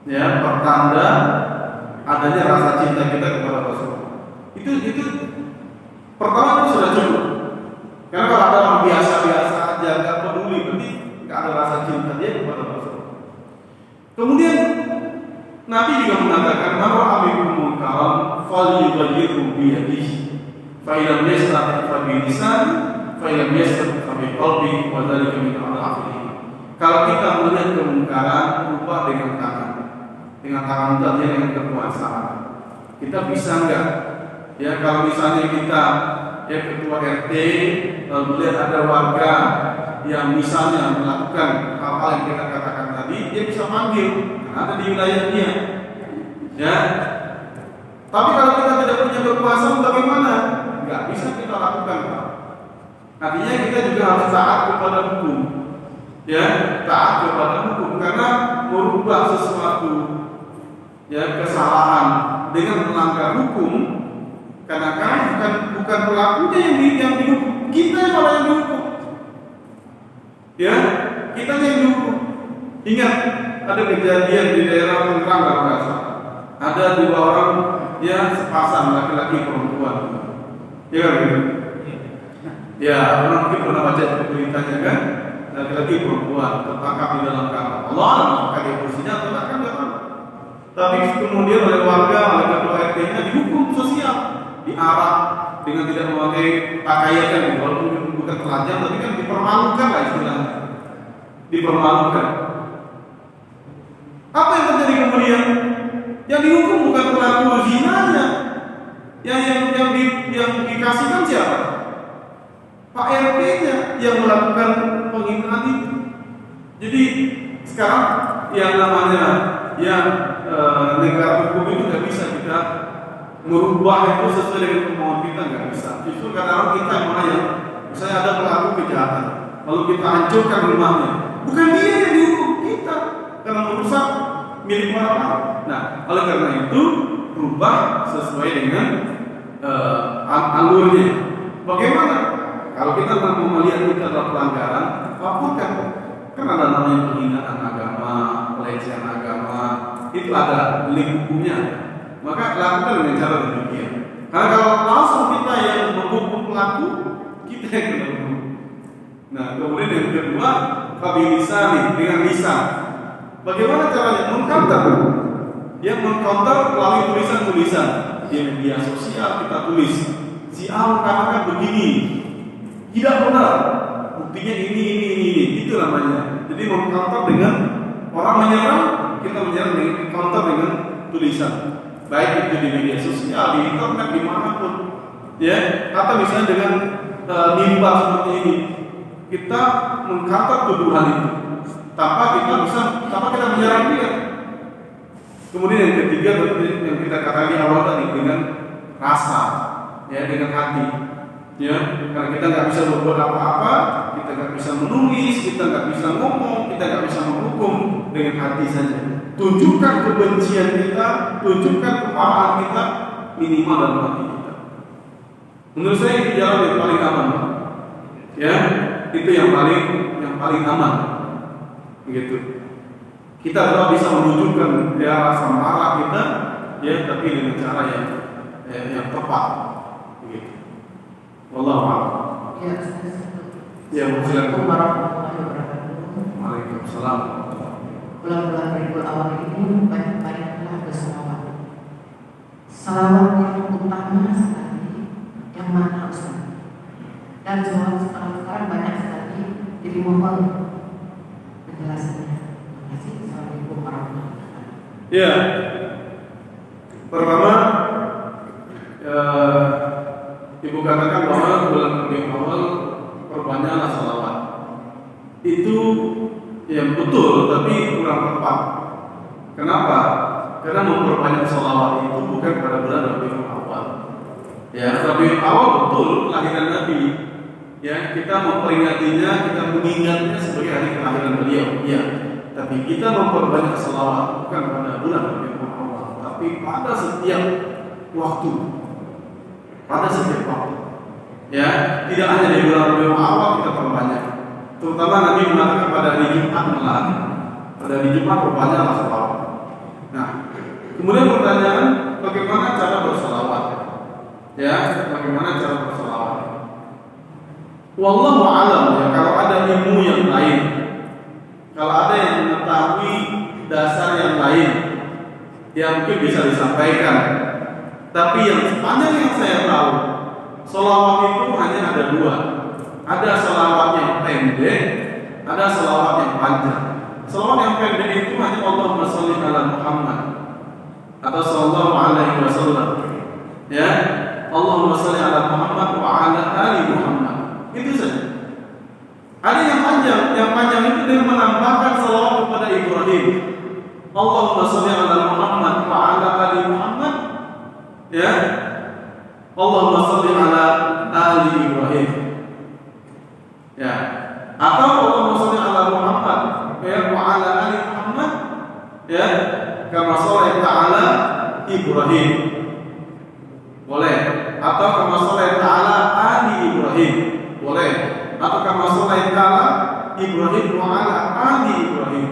Ya, pertanda adanya rasa cinta kita kepada Rasulullah. Itu pertama itu sudah cukup. Karena kalau ada orang biasa-biasa aja nggak peduli, berarti nggak ada rasa cinta dia kepada Rasulullah. Kemudian Nabi juga mengatakan, "Man ra'a minkum munkaran falyughayyirhu bi yadihi, fa illam yastati' fa bi lisanihi, fa illam yastati' fa bi qalbihi, wa dzalika min al-'afwi." Kalau kita melihat kemungkaran, ubah dengan tangan. Dengan tangan itu artinya dengan kekuasaan. Kita bisa enggak? Ya, kalau misalnya kita ya ketua RT lalu melihat ada warga yang misalnya melakukan hal-hal yang kita katakan tadi, dia bisa panggil, ada di wilayahnya. Ya. Tapi kalau kita tidak punya kekuasaan, bagaimana? Enggak bisa kita lakukan. Artinya kita juga harus taat kepada hukum. Ya, taat kepada hukum karena merubah sesuatu ya kesalahan dengan melanggar hukum, kadang-kadang bukan pelakunya yang dihukum, kita yang malah yang dihukum. Ya, kita yang dihukum. Ingat, ada kejadian di daerah Tangerang kalau nggak salah. Ada 2 orang ya sepasang laki-laki perempuan. Ya kan gitu. Ya, orang mungkin pernah baca beritanya kan, laki-laki perempuan tertangkap di dalam kamar. Allah, apakah dia bersenjata atau kan nggak tahu. Tapi kemudian oleh warga, oleh ketua RT-nya dihukum sosial, diarak dengan tidak memakai pakaian kan, walaupun bukan telanjang, tapi kan dipermalukan lah istilahnya, dipermalukan. Apa yang terjadi kemudian? Yang dihukum bukan pelaku zinanya, yang dikasihkan siapa? Pak RT-nya yang melakukan penghinaan itu. Jadi sekarang yang namanya negara hukum itu nggak bisa kita merubah itu sesuai dengan kemauan kita, nggak bisa. Justru kadang-kadang kita yang misalnya ada pelaku kejahatan, lalu kita hancurkan rumahnya, bukan dia yang dihukum, kita karena merusak milik orang. Nah, oleh karena itu rubah sesuai dengan alurnya. Bagaimana? Kalau kita mau melihat itu adalah pelanggaran, laporkan. Kan ada namanya penghinaan agama, pelecehan agama, itu ada delik hukumnya. Maka lakukan dengan cara demikian. Karena kalau langsung kita yang menghukum pelaku, kita yang kena hukum. Nah, kemudian yang kedua, kabilisani dengan lisan. Bagaimana caranya? Mengcounter. Dia mengcounter melalui tulisan-tulisan di media sosial kita tulis. Si A mengatakan begini, tidak benar. Buktinya ini. Itu namanya. Jadi mengcounter dengan orang menyerang, kita menyerang dengan counter dengan tulisan. Baik itu di media sosial, di internet, dimanapun. Ya, atau misalnya dengan mimbar seperti ini, kita mengcounter tuduhan itu. Tanpa kita menyerang dia. Kemudian yang ketiga yang kita katakan di awal tadi dengan rasa, ya dengan hati. Ya, karena kita nggak bisa berbuat apa-apa, kita nggak bisa menulis, kita nggak bisa ngomong, kita nggak bisa menghukum dengan hati saja. Tunjukkan kebencian kita, tunjukkan kemarahan kita minimal dalam hati kita. Menurut saya itu jalan yang paling aman. Ya, itu yang paling aman. Begitu. Kita tetap bisa menunjukkan ya rasa marah kita, ya tapi dengan cara yang tepat. Begitu. Wallahu a'lam. Ya, Assalamualaikum warahmatullahi wabarakatuh. Waalaikumsalam. Bulan-bulan Rabiul Awal ini banyak-banyaklah berselawat. Selawat yang utama sekali yang mana Ustaz? Dan selawat sekarang banyak sekali, jadi mohon penjelasannya. Terima kasih. Assalamualaikum warahmatullahi wabarakatuh. Ya, pertama Ibu katakan bahwa bulan Rabiul Awal perbanyaklah salawat. Itu yang betul, tapi kurang tepat. Kenapa? Karena memperbanyak salawat itu bukan pada bulan Rabiul Awal. Ya, Rabiul Awal betul kelahiran Nabi. Ya, kita memperingatinya, kita mengingatnya sebagai hari kelahiran beliau. Ya, tapi kita memperbanyak salawat bukan pada bulan Rabiul Awal, tapi pada setiap waktu. Pada setiap waktu. Ya, tidak hanya di bulan Rabiul Awal kita perbanyak. Terutama Nabi mengatakan pada hari Jumat malam. Pada hari Jumat perbanyaklah salawat. Nah, kemudian pertanyaan, bagaimana cara bersalawat? Ya, bagaimana cara bersalawat? Wallahu a'lam, ya, kalau ada ilmu yang lain, kalau ada yang mengetahui dasar yang lain, yang mungkin bisa disampaikan. Tapi yang sepanjang yang saya tahu, salawat itu hanya ada dua. Ada salawat yang pendek, ada salawat yang panjang. Salawat yang pendek itu hanya Allahumma sholli ala Muhammad atau sallallahu alaihi wasallam. Ya, Allahumma sholli ala Muhammad wa ala ali Muhammad. Itu saja. Ada yang panjang itu dengan menambahkan salawat kepada Ibrahim. Allahumma sholli ala Muhammad wa ala ali Muhammad. Ya, Allahumma sholli ala ali Ibrahim. Ya, atau Allahumma sholli ala Muhammad ya wa ala ali Muhammad ya kama shallaita ala Ibrahim. Boleh. Atau kama shallaita ala ali Ibrahim. Boleh. Atau kama shallaita ala Ibrahim wa ala ali Ibrahim.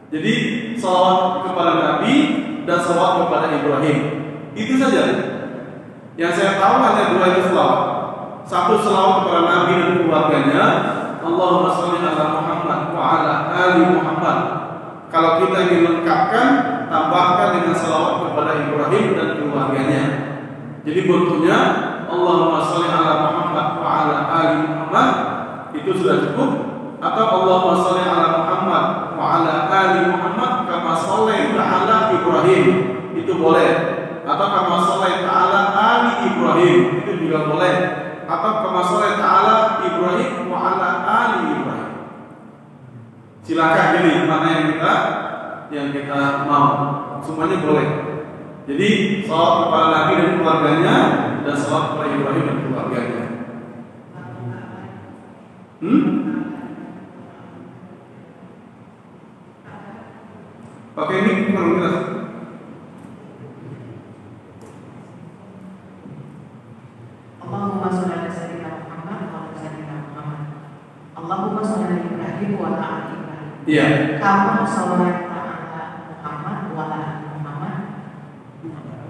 Jadi salawat kepada Nabi dan salawat kepada Ibrahim. Itu saja. Yang saya tahu hanya dua itu salawat. Satu salawat kepada Nabi dan keluarganya, Allahumma sholli ala Muhammad wa ala ali Muhammad. Kalau kita ingin lengkapkan, tambahkan dengan salawat kepada Ibrahim dan keluarganya. Jadi bentuknya Allahumma sholli ala Muhammad wa ala ali Muhammad itu sudah cukup. Atau Allahumma sholli ala Muhammad wa ala ali Muhammad kama shallaita ala Ibrahim, itu boleh. Atau kama shallaita ala ali Ibrahim, itu juga boleh. Atau kama shallaita ala Ibrahim wa ala ali Ibrahim. Silakan pilih mana yang kita mau. Semuanya boleh. Jadi salawat kepada Nabi dan keluarganya dan salawat kepada Ibrahim dan keluarganya. Oke, ini kurang jelas. Allahumma sholli ala sayyidina Muhammad wa ala sayyidina Muhammad. Allahumma sholli ala Ibrahim wa ala ali Ibrahim. Iya. Kama shallaita ala Muhammad wa ala ali Muhammad.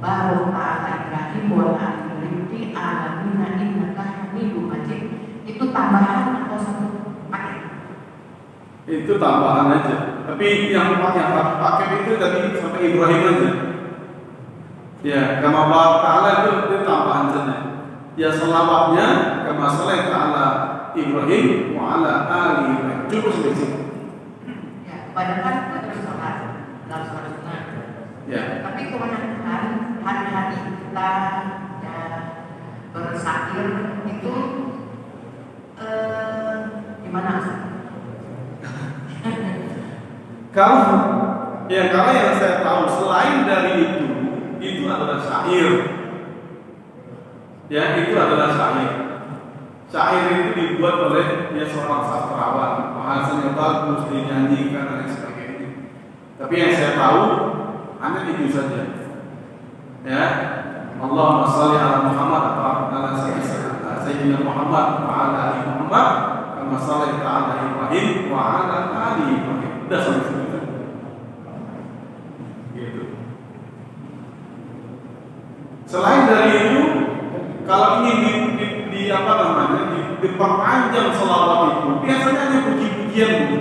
Baru ala Ibrahim wa ala ali Ibrahim fi alamin innaka Hamidum Majid. Itu tambahan atau satu paket? Itu tambahan aja. Tapi yang paket itu tadi sampai Ibrahim aja. Ya, kama ta'ala itu tambahan saja. Ya, selawatnya kama shallaita ala Ibrahim wa ala ali Ibrahim. Cukup sampai situ. Ya, padahal kan itu terus sholat dalam sholat sunnah. Ya. Tapi kebanyakan hari-hari kita ya, bersakir itu gimana? Kalau yang saya tahu selain dari itu adalah syair. Ya, itu adalah syair. Syair itu dibuat oleh seorang sastrawan, bahasanya bagus, dinyanyikan dan sebagainya. Tapi yang saya tahu hanya itu saja. Ya, Allahumma sholli ala Muhammad atau ala sayyidina Muhammad wa ala ali Muhammad kama shallaita ala Ibrahim wa ala ali Ibrahim. Sudah sampai situ. Gitu. Selain dari itu, kalau ingin diperpanjang selawat itu, biasanya hanya puji-pujian dulu.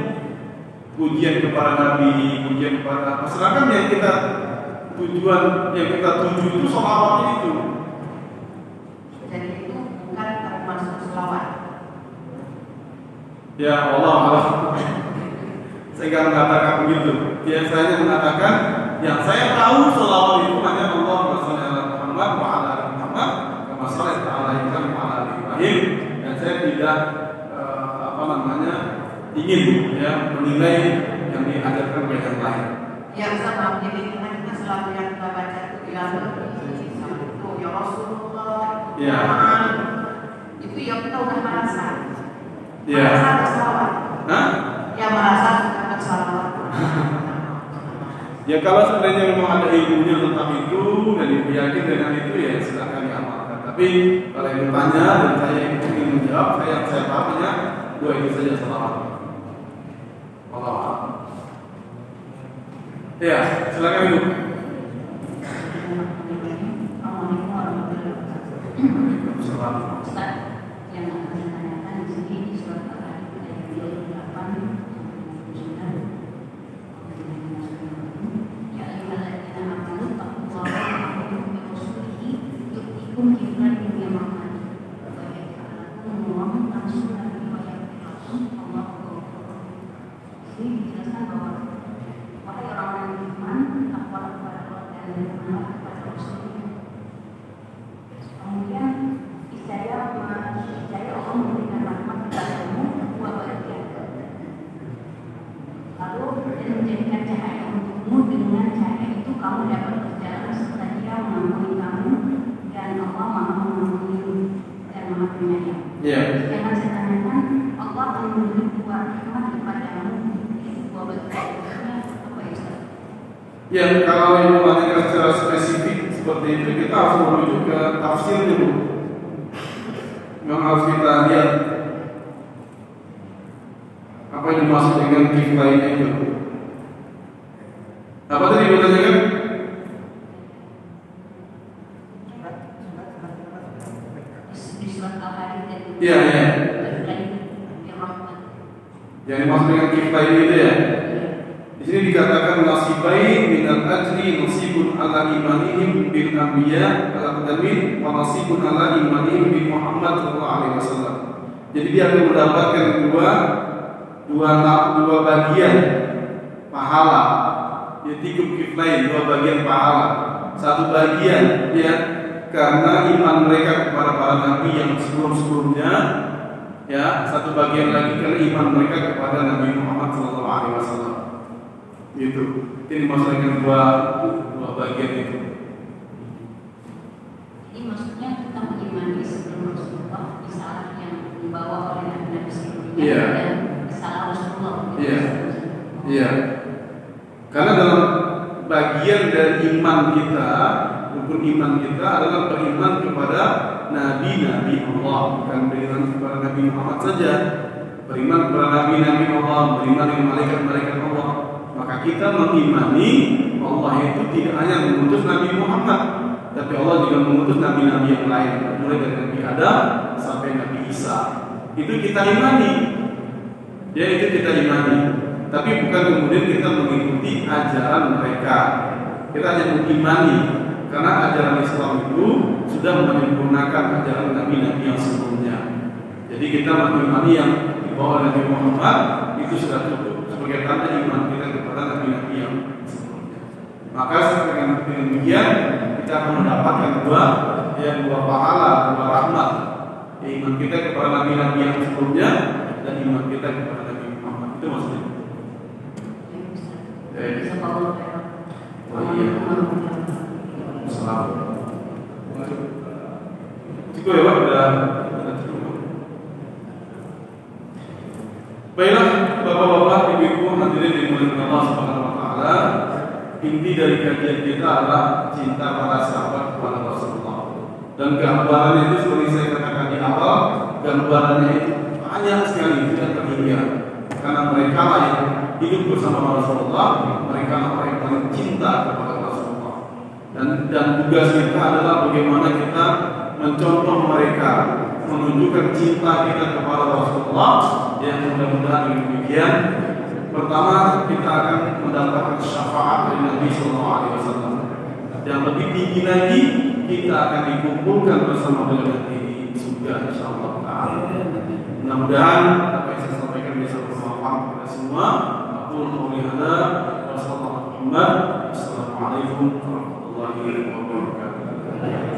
Pujian kepada Nabi, pujian kepada masyarakat yang kita tuju itu selawatnya itu. Jadi itu bukan termasuk selawat. Ya Allah. Saya nggak mengatakan begitu. Biasanya mengatakan yang saya tahu selawat itu hanya Allahumma sholli ala Muhammad wa ala ali Muhammad kama shallaita ala Ibrahim wa ala ali Ibrahim. Dan saya tidak ingin menilai yang diajarkan oleh yang lain. Ya sama, jadi kita sesuatu yang kita baca itu ya itu ya Rasulullah Ya. itu ya kita udah merasa Ya. merasa bersalah. Hah? Ya merasa sudah bersalah. Ya kalau sebenarnya memang ada ilmunya tentang itu dan yakin dengan itu ya silakan diamalkan. Tapi kalau yang bertanya dan saya ingin menjawab, saya pahamnya dua itu saja selamat. Allah. Ya, silakan Ibu. Selamat. Ustaz, yang akan saya tanyakan di sini di surat Al-Hadid ayat 28 ya ayyuhalladzina amanu taqullaha wa atii'u rasulihi yu'tikum kiflan min rahmatihi wa yaj'alakum nuran tamshuna bihi wa yaghfir lakum wallahu ghafurur rahim. Ini dijelaskan bahwa wahai orang-orang yang beriman, takwalah kepada Allah dan berimanlah kepada Rasulnya. Kemudian saya Allah memberikan rahmat kepadamu dua bagian. Lalu dan menjadikan cahaya untukmu, dengan cahaya itu kamu dapat berjalan serta Dia mengampuni kamu dan Allah Maha mengampuni dan Maha penyayang. Ya. Yang saya tanyakan, Allah akan memberi dua rahmat kepadamu, dua bagian. Apa ya Ustaz? Ya, kalau Ibu menanyakan secara spesifik seperti itu, kita harus merujuk ke tafsir dulu. Memang harus kita lihat apa yang dimaksud dengan kiflain itu. Apa tadi Ibu tanyakan? Di surat Al-Hadid Iya, iya. Yang dimaksud dengan kiflain itu ya. Di sini dikatakan nasibai minal ajri nasibun ala imanihim bil anbiya ala qadamin wa nasibun ala imanihim bi Muhammad sallallahu alaihi wasallam. Jadi dia akan mendapatkan dua bagian pahala. Yaitu kiflain, dua bagian pahala. Satu bagian ya karena iman mereka kepada para nabi yang sebelum-sebelumnya, ya, satu bagian lagi karena iman mereka kepada Nabi Muhammad sallallahu alaihi wasallam. Gitu. Ini maksudnya dua bagian itu. Jadi maksudnya kita mengimani sebelum Rasulullah risalah yang dibawa oleh Nabi sebelumnya dan risalah Rasulullah. Iya. Karena dalam bagian dari iman kita, rukun iman kita adalah beriman kepada nabi-nabi Allah, bukan beriman kepada Nabi Muhammad saja. Beriman kepada nabi-nabi Allah, beriman dengan malaikat-malaikat Allah. Maka kita mengimani Allah itu tidak hanya mengutus Nabi Muhammad, tapi Allah juga mengutus nabi-nabi yang lain, mulai dari Nabi Adam sampai Nabi Isa. Itu kita imani. Ya, itu kita imani. Tapi bukan kemudian kita mengikuti ajaran mereka. Kita hanya mengimani karena ajaran Islam itu sudah menyempurnakan ajaran nabi-nabi yang sebelumnya. Jadi kita mengimani yang dibawa oleh Nabi Muhammad itu sudah cukup sebagai tanda iman kita kepada nabi-nabi yang sebelumnya. Maka dengan demikian kita akan mendapatkan dua pahala, dua rahmat. Ya, iman kita kepada nabi-nabi yang sebelumnya dan iman kita kepada Nabi Muhammad. Itu maksudnya. Bisa bawa cukup ya Pak, udah cukup. Baiklah Bapak-bapak, Ibu-ibu, hadirin dimuliakan Allah Subhanahu wa taala. Inti dari kajian kita adalah cinta para sahabat kepada Rasulullah. Dan gambarannya itu seperti saya katakan di awal, gambarannya itu banyak sekali, tidak terhingga. Karena mereka lah yang hidup bersama Rasulullah, mereka lah orang yang paling cinta kepada Rasulullah. Dan tugas kita adalah bagaimana kita mencontoh mereka, menunjukkan cinta kita kepada Rasulullah. Yang mudah-mudahan demikian. Pertama, kita akan mendapatkan syafaat dari Nabi Sallallahu Alaihi Wasallam. Yang lebih tinggi lagi, kita akan dikumpulkan bersama beliau di surga, insyaallah taala. Mudah-mudahan apa yang saya sampaikan bisa bermanfaat kepada semua. Aku qouli hadza wa sallallahu alaihi wa sallam. Assalamualaikum warahmatullahi wabarakatuh.